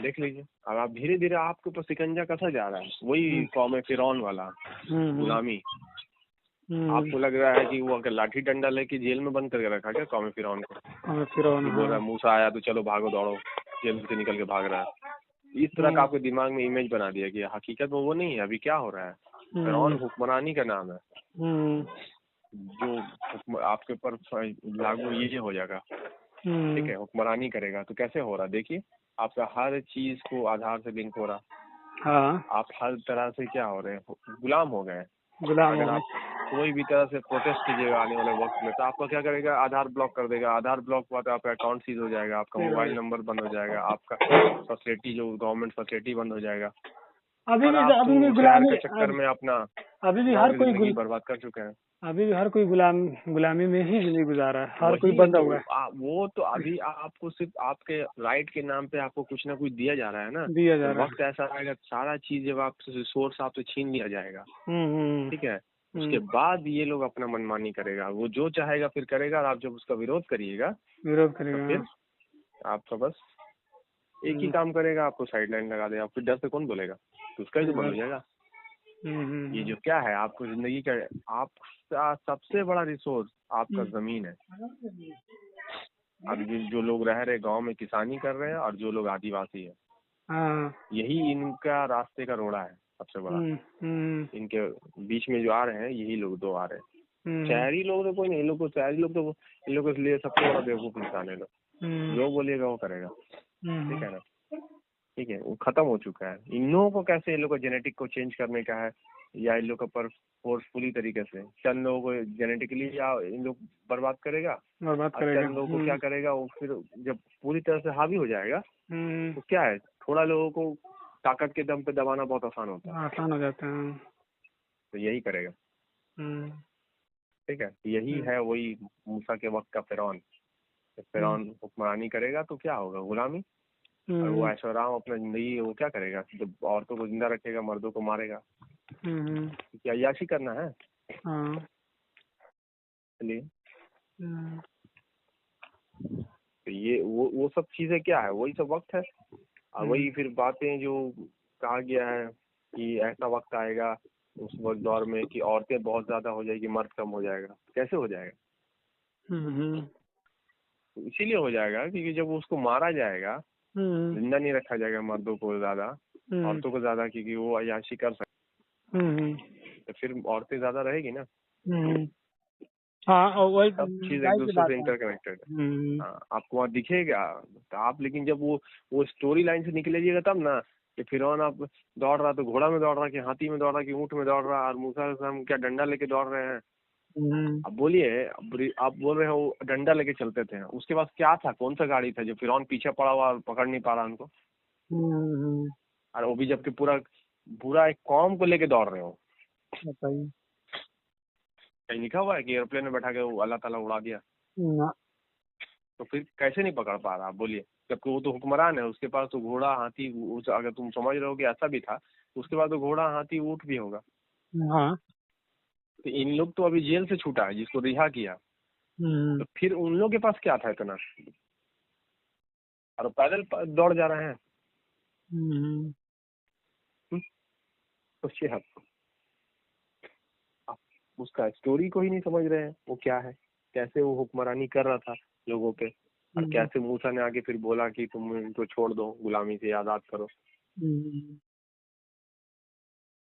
देख लीजिए, अब आप धीरे धीरे आपके ऊपर सिकंजा कसा जा रहा है, वही कौम फिरौन वाला गुलामी। आपको लग रहा है कि वो अगर लाठी डंडा लेके जेल में बंद करके रखा क्या कौम फिरौन को? बोल रहा है मूसा आया तो चलो भागो दौड़ो, जेल से निकल के भाग रहा है। इस तरह का आपके दिमाग में इमेज बना दिया कि हकीकत में वो नहीं है। अभी क्या हो रहा है, फिरौन हुक्मरानी का नाम है, जो आपके ऊपर लागू ये हो जाएगा। ठीक है, हुक्मरानी करेगा तो कैसे हो रहा है? देखिए, आपका हर चीज को आधार से लिंक हो रहा। आप हर तरह से क्या हो रहे हैं, गुलाम हो गए। अगर आप कोई भी तरह से प्रोटेस्ट कीजिएगा आने वाले वक्त में, तो आपका क्या करेगा, आधार ब्लॉक कर देगा। आधार ब्लॉक हुआ तो आपका अकाउंट सीज हो जाएगा, आपका मोबाइल नंबर बंद हो जाएगा, आपका फैसिलिटी जो गवर्नमेंट फैसिलिटी बंद हो जाएगा। अभी भी गुलामी के चक्कर में अपना अभी भी हर कोई बर्बाद कर चुके हैं। अभी भी हर कोई गुलामी में ही जिंदगी गुजारा है, हर कोई बंधा हुआ है। वो तो अभी आपको सिर्फ आपके राइट के नाम पे आपको कुछ ना कुछ दिया जा रहा है ना, दिया जा रहा है। वक्त ऐसा आएगा सारा चीज जब आपसे सोर्स आपसे छीन लिया जाएगा। ठीक है, उसके बाद ये लोग अपना मनमानी करेगा, वो जो चाहेगा फिर करेगा। और आप जब उसका विरोध करिएगा तो फिर आपका बस एक ही काम करेगा, आपको साइडलाइन लगा देगा। फिर डर से कौन बोलेगा, तो उसका ही तो बंद हो जाएगा। ये जो क्या है आपको जिंदगी का, आपका सबसे बड़ा रिसोर्स आपका जमीन है। अब जो लोग रह रहे गांव में किसानी कर रहे हैं और जो लोग आदिवासी है, यही इनका रास्ते का रोड़ा है सबसे बड़ा। इनके बीच में जो आ रहे हैं यही लोग दो आ रहे हैं। शहरी लोग तो कोई नहीं, शहरी लोग तो इन लोगों के लिए सबसे बड़ा बेवकूफ इंसान है लोग। जो बोलेगा वो करेगा, ठीक है ना। ठीक है, वो खत्म हो चुका है। इन लोगों को कैसे इन लोगों को जेनेटिक को चेंज करने का है, या इन लोगों पर फोर्सफुली तरीके से चंद लोगों को जेनेटिकली या इन लोग बर्बाद करेगा। चंद लोगों को क्या करेगा, वो फिर जब पूरी तरह से हावी हो जाएगा तो क्या है, थोड़ा लोगों को ताकत के दम पे दबाना बहुत आसान होता है, आसान हो जाता है। तो यही करेगा, ठीक है। यही है वही मूसा के वक्त का फिरौन। फिरौन हुक्मरानी करेगा तो क्या होगा, गुलामी। और वो ऐशोआराम अपना जिंदगी वो क्या करेगा, जब औरतों को जिंदा रखेगा, मर्दों को मारेगा। क्या अय्याशी करना है, इसलिए तो ये वो सब चीजें क्या है, वही सब वक्त है। और वही फिर बातें जो कहा गया है कि ऐसा वक्त आएगा उस वक्त दौर में कि औरतें बहुत ज्यादा हो जाएगी, मर्द कम हो जाएगा। कैसे हो जाएगा, तो इसीलिए हो जाएगा क्योंकि जब उसको मारा जाएगा, जिंदा नहीं रखा जाएगा मर्दों को ज्यादा, औरतों को ज्यादा, क्योंकि वो अय्याशी कर सकते, तो फिर औरतें ज्यादा रहेगी ना। हाँ, और वही सब चीज एक दूसरे से इंटरकनेक्टेड है। हाँ, आपको वहाँ दिखेगा तो आप, लेकिन जब वो स्टोरी लाइन से निकलेगा तब ना कि फिरौन आप दौड़ रहा तो घोड़ा में दौड़ रहा, कि हाथी में दौड़ रहा, कि ऊँट में दौड़ रहा, और मूसा हम क्या डंडा लेके दौड़ रहे हैं। अब बोलिए, आप बोल रहे हो डंडा लेके चलते थे, उसके पास क्या था, कौन सा गाड़ी था जो फिरौन पीछे पड़ा हुआ पकड़ नहीं पा रहा उनको। और वो भी जबकि पूरा एक कौम को लेके दौड़ रहे हो। कहीं लिखा हुआ है कि एरोप्लेन में बैठा के वो अल्लाह ताला उड़ा दिया, तो फिर कैसे नहीं पकड़ पा रहा आप बोलिए, जबकि वो तो हुक्मरान है, उसके पास तो घोड़ा हाथी, अगर तुम समझ रहे हो कि ऐसा भी था, उसके बाद तो घोड़ा हाथी ऊँट भी होगा। तो इन लोग तो अभी जेल से छूटा है, जिसको रिहा किया, तो फिर उन लोग के पास क्या था इतना, और पैदल दौड़ जा रहे हैं। सोचिए आप उसका स्टोरी को ही नहीं समझ रहे हैं, वो क्या है, कैसे वो हुक्मरानी कर रहा था लोगों पे, और कैसे मूसा ने आके फिर बोला कि तुम इनको छोड़ दो, गुलामी से आजाद करो।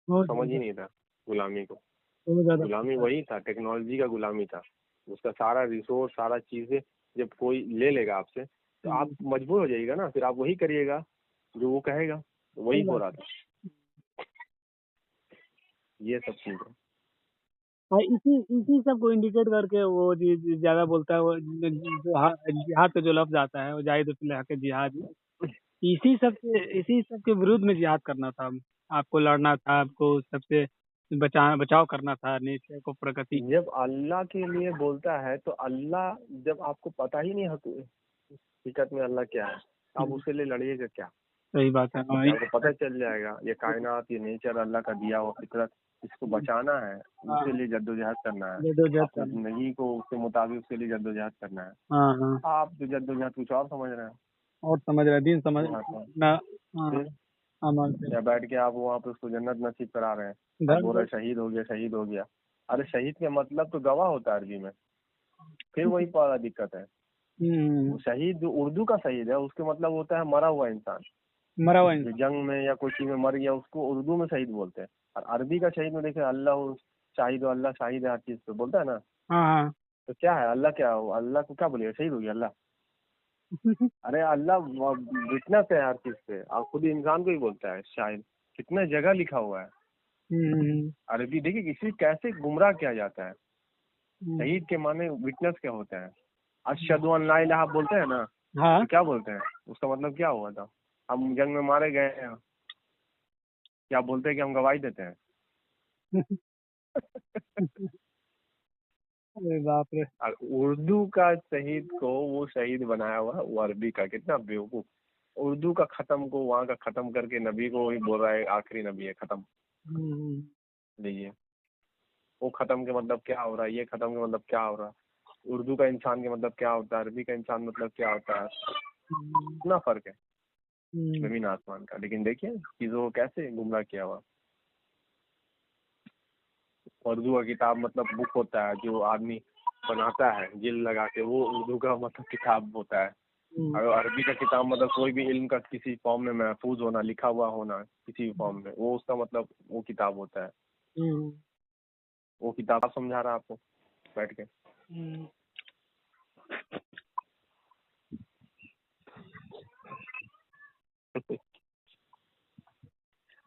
समझ ही नहीं था गुलामी को। गुलामी वही था, टेक्नोलॉजी का गुलामी था। उसका सारा रिसोर्स, सारा चीजें जब कोई ले लेगा आपसे, तो आप मजबूर हो जाइएगा ना, फिर आप वही करिएगा जो वो कहेगा। तो वही हो रहा था, ये सब चीजें। इसी सब को इंडिकेट करके वो ज्यादा बोलता है, वो जिहाद का जो लफ्ज आता है, वो जाहिद फिल हक जिहाद, इसी सब के विरुद्ध में जिहाद करना था। आपको लड़ना था, आपको सबसे बचाव करना था, नेचर को, प्रकृति। जब अल्लाह के लिए बोलता है तो अल्लाह, जब आपको पता ही नहीं हकीकत में अल्लाह क्या है, आप उसके लिए लड़िएगा क्या। सही बात है। आपको पता चल जाएगा ये कायनात, ये नेचर अल्लाह का दिया हुआ फितरत, इसको बचाना है, उसके लिए जद्दोजहद करना है, अपनी जिंदगी को उसके मुताबिक उसके लिए जद्दोजहद करना है। आप जो जद्दोजहद कुछ और समझ रहे हैं, और समझ रहे हैं, दिन समझ ना, या बैठ के आप वहाँ पे उसको जन्नत नसीब करा रहे हैं, बोल रहे शहीद हो गया, शहीद हो गया। अरे शहीद का मतलब तो गवाह होता है अरबी में, फिर वही बड़ा दिक्कत है। वो शहीद जो उर्दू का शहीद है, उसके मतलब होता है मरा हुआ इंसान, मरा हुआ इंसान, जंग में या कोई चीज में मर गया, उसको उर्दू में शहीद बोलते हैं। और अरबी का शहीद में देखे, अल्लाह शाहिद, अल्लाह शाहिद है हर चीज पे, बोलता है ना। तो क्या है, अल्लाह क्या, अल्लाह को क्या बोलिए, शहीद हो गया अल्लाह। अरे अल्लाह विटनेस है हर चीज पे, और खुद इंसान को ही बोलता है शाहिद, कितना जगह लिखा हुआ है। अरबी देखिए किसी कैसे गुमराह किया जाता है। शहीद के माने विटनेस क्या होता है, अशहदु अन ला इलाहा बोलते हैं ना, तो क्या बोलते हैं, उसका मतलब क्या हुआ था, हम जंग में मारे गए हैं, क्या बोलते हैं कि हम गवाही देते हैं। अरे बाप रे। और उर्दू का शहीद को वो शहीद बनाया हुआ, वो अरबी का, कितना बेवकूफ। उर्दू का खत्म को वहाँ का खत्म करके नबी को ही बोल रहा है आखिरी नबी है, खत्म। लीजिए, वो खत्म के मतलब क्या हो रहा है, ये खत्म के मतलब क्या हो रहा है, उर्दू का इंसान के मतलब क्या होता है, अरबी का इंसान मतलब क्या होता है, इतना फर्क है जमीन आसमान का। लेकिन देखिए चीजों को कैसे गुमराह किया हुआ। उर्दू का किताब मतलब बुक होता है जो आदमी बनाता है जिल लगा के, वो उर्दू का मतलब किताब होता है। और अरबी का किताब मतलब कोई भी इल्म का किसी फॉर्म में महफूज होना, लिखा हुआ होना किसी भी फॉर्म में, वो उसका मतलब वो किताब होता है। वो किताब समझा रहा आपको बैठ के।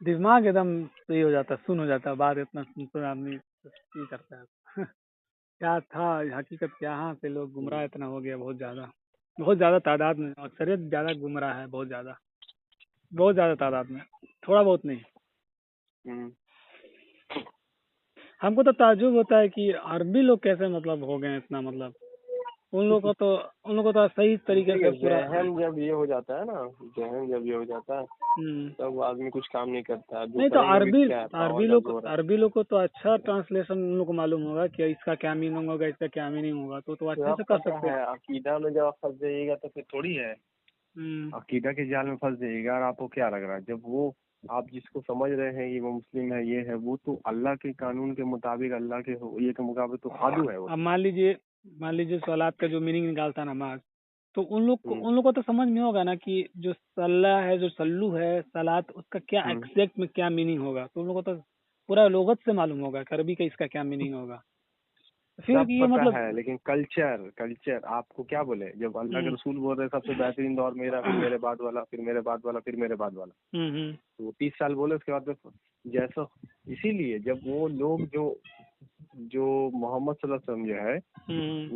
दिमाग एकदम सही हो जाता है, सुन हो जाता है, बात इतना सुन आदमी ये करता है। क्या था हकीकत, यहाँ पे लोग गुमराह इतना हो गया, बहुत ज्यादा तादाद में, अक्सरियत ज्यादा गुमराह है, बहुत ज्यादा तादाद में, थोड़ा बहुत नहीं। हमको तो ताज्जुब होता है कि अरबी लोग कैसे मतलब हो गए इतना, मतलब उन लोगों को तो सही तरीके से पूरा जहन जब ये हो जाता है ना, जहन जब ये हो जाता है तब आदमी कुछ काम नहीं करता। नहीं तो अरबी लोग को तो अच्छा ट्रांसलेशन उन लोग को मालूम होगा कि इसका क्या मीनिंग होगा, इसका क्या मीनिंग होगा, तो अच्छे से कर सकते हैं। अकीदा में जब आप फंस जाइएगा तो फिर थोड़ी है, अकीदा के जाल में फंस जाइएगा। और आपको क्या लग रहा है, जब वो आप जिसको समझ रहे हैं ये वो मुस्लिम है, ये है, वो तो अल्लाह के कानून के मुताबिक, अल्लाह के ये के मुताबिक तो साधु है वो। अब मान लीजिए सलात का जो मीनिंग निकालता है नमाज, तो उन लोग को तो समझ में होगा ना कि जो सल्ला है, जो सल्लू है, सलात, उसका क्या एग्जैक्ट में क्या मीनिंग होगा, तो उन लोगों को तो पूरा लोगत से मालूम होगा कि अरबी का इसका क्या मीनिंग होगा। फिर ये मतलब है, लेकिन कल्चर आपको क्या बोले, जब अल्लाह के रसूल बोल रहे सबसे बेहतरीन दौर मेरा, फिर मेरे बाद वाला, फिर मेरे बाद वाला, फिर मेरे बाद वाला, तो 30 साल बोले, उसके बाद जैसा, इसीलिए जब वो लोग जो मोहम्मद सल्लल्लाहु अलैहि वसल्लम जो है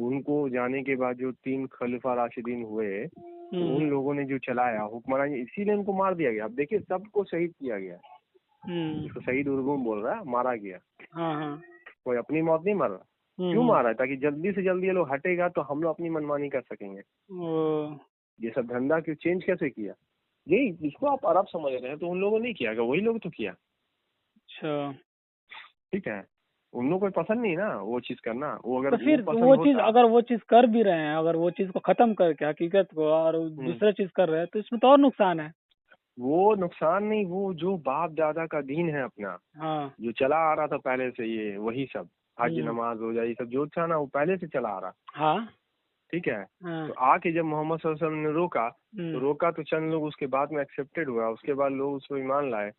उनको जाने के बाद जो 3 खलीफा राशिदीन हुए, तो उन लोगों ने जो चलाया हुक्मरानी, इसीलिए उनको मार दिया गया। अब देखिए सबको शहीद किया गया, इसको शहीद उर्दू में बोल रहा है, मारा गया। कोई अपनी मौत नहीं मर रहा। क्यों मारा है? ताकि जल्दी से जल्दी ये लोग हटेगा तो हम लोग अपनी मनमानी कर सकेंगे। ये सब धंधा क्यों चेंज कैसे किया? यही जिसको आप अरब समझ रहे हैं, तो उन लोगों ने नहीं किया, वही लोग तो किया। अच्छा ठीक है, उन लोगों को पसंद नहीं ना वो चीज करना। वो अगर तो फिर वो चीज कर भी रहे हैं, अगर वो चीज को खत्म करके हकीकत को और दूसरा चीज कर रहे हैं, तो इसमें तो और नुकसान है। वो नुकसान नहीं, वो जो बाप दादा का दीन है अपना, जो चला आ रहा था पहले से, ये वही सब हज नमाज हो जाए, सब जो था ना, वो पहले से चला आ रहा। ठीक है। तो आके जब मोहम्मद सल्लल्लाहु अलैहि वसल्लम ने रोका तो चंद लोग उसके बाद में एक्सेप्टेड हुआ, उसके बाद लोग उसको ईमान लाए।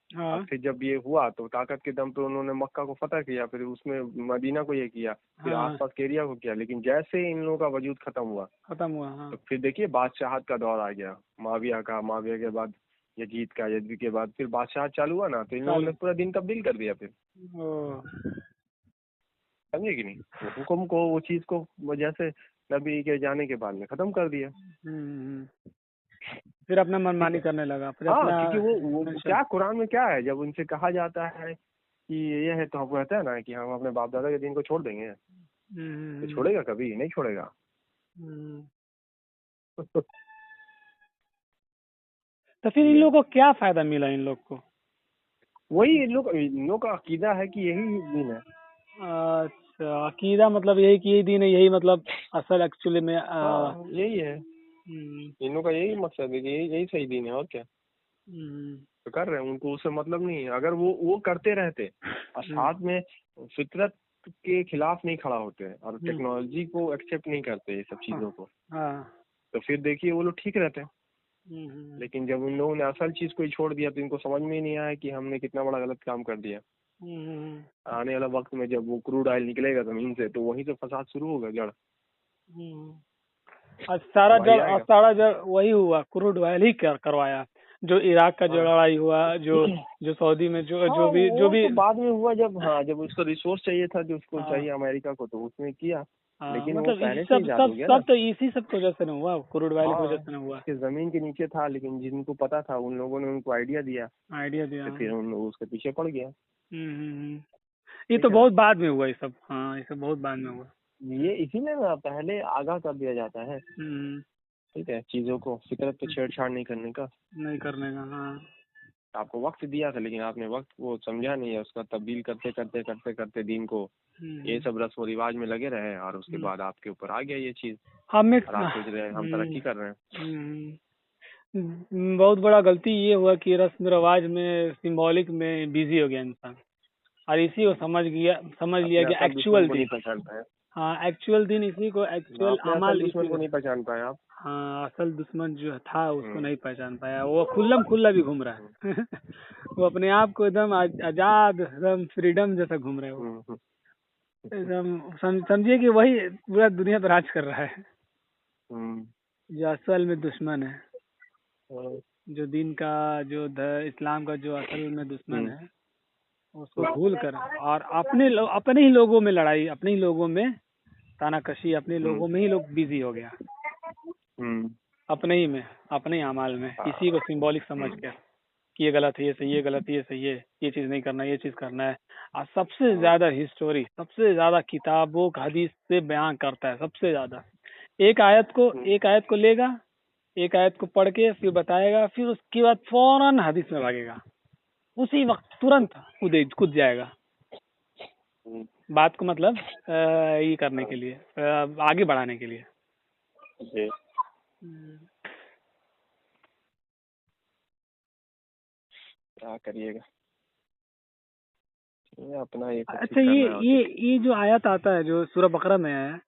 फिर जब ये हुआ तो ताकत के दम पे उन्होंने मक्का को फतह किया, फिर उसमें मदीना को ये किया, फिर आसपास के एरिया को किया। लेकिन जैसे इन लोगों का वजूद खत्म हुआ तो फिर देखिए बादशाहत का दौर आ गया, माविया के बाद यजीद के बाद फिर बादशाहत चालू हुआ ना, तो इन लोगों ने पूरा दिन तब्दील कर दिया। फिर समझे कि नहीं, हुक्म को, वो चीज को जैसे नबी के जाने के बाद में खत्म कर दिया। फिर अपना मनमानी करने लगा। फिर क्योंकि वो क्या कुरान में क्या है, जब उनसे कहा जाता है कि ये है, तो हम कहते हैं ना कि हम अपने बाप दादा के दिन को छोड़ देंगे, तो छोड़ेगा कभी नहीं छोड़ेगा। तो फिर इन लोगों को क्या फायदा मिला? इन लोग को वही, इन लोग का अकीदा है कि यही दीन है। अच्छा, अकीदा मतलब यही कि यही दीन है, यही मतलब असल एक्चुअली में यही है। इन लोग का यही मकसद है कि यही सही दीन है, और क्या तो कर रहे हैं। उनको उससे मतलब नहीं है। अगर वो करते रहते और साथ में फितरत के खिलाफ नहीं खड़ा होते और टेक्नोलॉजी को एक्सेप्ट नहीं करते ये सब चीजों को, तो फिर देखिए वो लोग ठीक रहते हैं। लेकिन जब उन लोगों ने असल चीज को ही छोड़ दिया तो इनको समझ में ही नहीं आया कि हमने कितना बड़ा गलत काम कर दिया। आने वाला वक्त में जब वो क्रूड ऑयल निकलेगा जमीन से, तो वहीं से फसाद शुरू होगा, जड़ सारा जड़ वही हुआ, क्रूड ऑयल ही करवाया। जो इराक का जो लड़ाई हुआ, जो सऊदी में जो भी तो बाद में हुआ, जब उसको रिसोर्स चाहिए था, जो उसको चाहिए अमेरिका को, तो उसने किया। लेकिन मतलब वो पहले से सब तो इसी सब की वजह से नहीं हुआ, क्रूड ऑयल की वजह से नहीं हुआ। जमीन के नीचे था, लेकिन जिनको पता था उन लोगों ने उनको आइडिया दिया, तो फिर उन लोग उसके पीछे पड़ गया। ये तो बहुत बाद में हुआ ये सब। ये सब बहुत बाद में हुआ। ये इसीलिए ना पहले आगाह कर दिया जाता है, ठीक है, चीजों को, फितरत पे छेड़छाड़ नहीं करने का। आपको वक्त दिया था, लेकिन आपने वक्त को समझा नहीं है, उसका तब्दील करते दीन को ये सब रस्म रिवाज में लगे रहे, और उसके बाद आपके ऊपर आ गया ये चीज। और आप सोच रहे हैं हम तरक्की कर रहे हैं। बहुत बड़ा गलती ये हुआ कि रस्म रिवाज में, सिंबॉलिक में बिजी हो गया इंसान। और इसी को समझ लिया कि एक्चुअल दिन, पहचान पाए। हाँ एक्चुअल दिन इसी को, एक्चुअल अमाल दुश्मन को नहीं पहचान पाए आप। हाँ असल दुश्मन जो था उसको नहीं पहचान पाया, वो खुल्ला भी घूम रहा है वो अपने आप को एकदम आजाद, एकदम फ्रीडम जैसा घूम रहा है वो, एकदम समझिए कि वही पूरा दुनिया पर राज कर रहा है, जो असल में दुश्मन है, जो दिन का, जो इस्लाम का जो असल में दुश्मन है, उसको भूल कर और अपने ही लोगों में लड़ाई, अपने ही लोगों में तानाकशी, अपने लोगों में ही लोग बिजी हो गया, अपने ही में, अपने ही अमाल में, इसी को सिंबॉलिक समझ कर कि ये गलत है, ये सही है, गलत है, ये सही है, ये चीज नहीं करना, ये चीज करना है। और सबसे ज्यादा हिस्टोरी, सबसे ज्यादा किताबों का हदीस से बयान करता है, सबसे ज्यादा एक आयत को लेगा, एक आयत को पढ़ के फिर बताएगा, फिर उसके बाद फौरन हदीस में भागेगा, उसी वक्त तुरंत कूद जाएगा बात को, मतलब ये करने के लिए, आगे बढ़ाने के लिए। क्या करिएगा, ये अपना एक। अच्छा ये जो आयत आता है जो सूरह बकरा में है,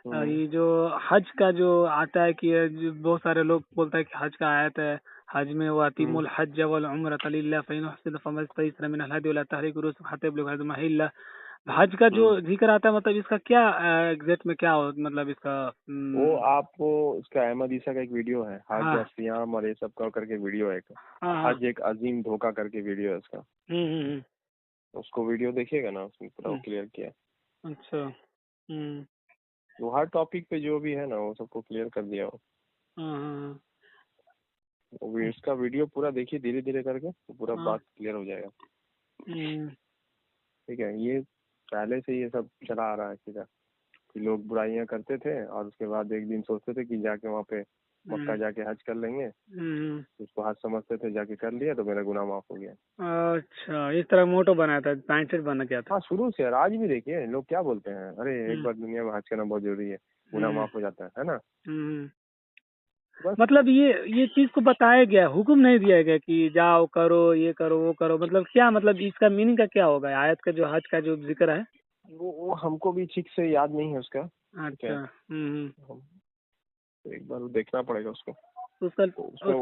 ये जो हज का जो आता है कि बहुत सारे लोग बोलता है कि हज का आयत है, हज में वातिमुल हज वल उम्रत लिल्लाह फइन हुसिन फमस्तयसर मिन अल हदी वला तहरीक रुस हत्ता यबलुग महल्ला। हज का जो जिक्र आता है, मतलब इसका क्या एग्जैक्ट में क्या हो, मतलब इसका वो आपको उसका अहमद ईसा का एक वीडियो है, हज और सियाम और ये सब का करके वीडियो है, हज एक अजीम धोखा करके वीडियो है उसका, उसको वीडियो देखिएगा ना, उसमें पूरा क्लियर किया। अच्छा। वो हर टॉपिक पे जो भी है ना वो सबको क्लियर कर दिया वो। इसका वीडियो पूरा देखिए धीरे धीरे करके, तो पूरा बात क्लियर हो जाएगा। ठीक है, ये पहले से ये सब चला आ रहा है सीधा, कि लोग बुराइयां करते थे और उसके बाद एक दिन सोचते थे कि जाके वहाँ पे मक्का जाके हज कर लेंगे, उसको हज समझते थे, जाके कर लिया तो मेरा गुनाह माफ हो गया। अच्छा, इस तरह मोटो बनाया था, पैंट बना गया था। हाँ शुरू से, और आज भी देखिए लोग क्या बोलते हैं, अरे एक बार दुनिया में हज करना बहुत जरूरी है, गुनाह माफ हो जाता है ना। मतलब ये चीज को बताया गया, हुक्म नहीं दिया गया कि जाओ करो, ये करो, वो करो, मतलब क्या, मतलब इसका मीनिंग का क्या होगा आयत का, जो हज का जो जिक्र है? वो हमको भी ठीक से याद नहीं है उसका। अच्छा। एक बार देखना पड़ेगा उसको। उसका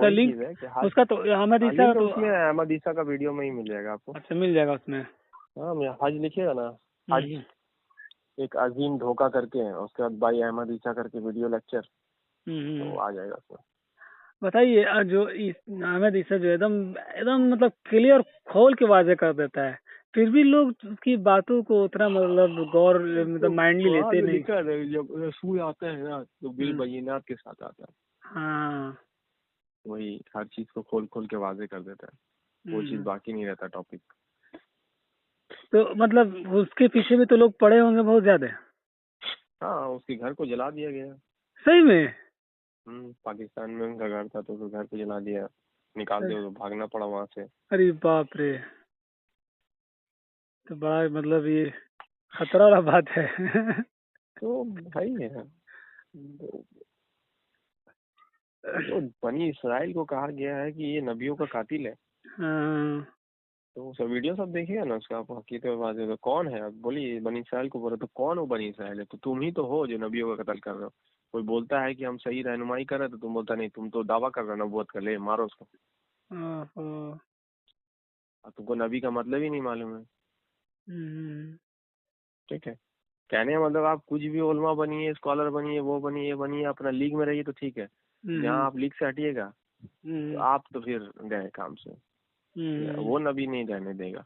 लिंक, उसका तो अहमद ईसा, तो उसमें अहमद ईसा का वीडियो में ही मिल जाएगा आपको। अच्छा, मिल जाएगा उसमें। हाँ, हज लिखिएगा ना, हज एक अजीम धोखा करके, उसके बाद भाई अहमद ईसा करके वीडियो लेक्चर, तो आ जाएगा उसमें। बताइए, जो अहमद ईसा जो एकदम मतलब क्लियर खोल के वाजे कर देता है, फिर भी लोग उसकी बातों को उतना मतलब गौर, मतलब माइंडली लेते नहीं। जब रसूल आता है ना तो बिल बयीनात के साथ आता है। हाँ, वही हर चीज को खोल खोल के वाजे कर देता है, वो चीज बाकी नहीं रहता टॉपिक। तो मतलब उसके पीछे भी तो लोग पड़े होंगे बहुत ज्यादा। हाँ, उसके घर को जला दिया गया। सही में? पाकिस्तान में उनका घर था तो उसके घर को जला दिया, निकाल दिया, तो भागना पड़ा वहाँ से। अरे बाप रे, तो बड़ा मतलब ये खतरा वाला बात है। तो भाई है, तो बनी इसराइल को कहा गया है कि ये नबियों का कातिल है। तो सब वीडियो सब देखिएगा ना उसका, आप हकीकत बात है तो कौन है, आप बोलिए बनी इसराइल को बोले तो कौन हो बनी इसराइल है? तो तुम ही तो हो जो नबियों का कत्ल कर रहे हो। कोई बोलता है कि हम सही रहनुमाई कर रहे तो तुम बोलता नहीं, तुम तो दावा कर रहे हो नबूवत का, ले मारो उसको। तुमको नबी का मतलब ही नहीं मालूम है। ठीक है, कहने का मतलब आप कुछ भी उलमा बनिए, स्कॉलर बनिए, वो बनिए, ये बनिए, अपना लीग में रहिए तो ठीक है। जहाँ आप लीग से हटिएगा तो आप तो फिर गए काम से, वो नबी नहीं रहने देगा।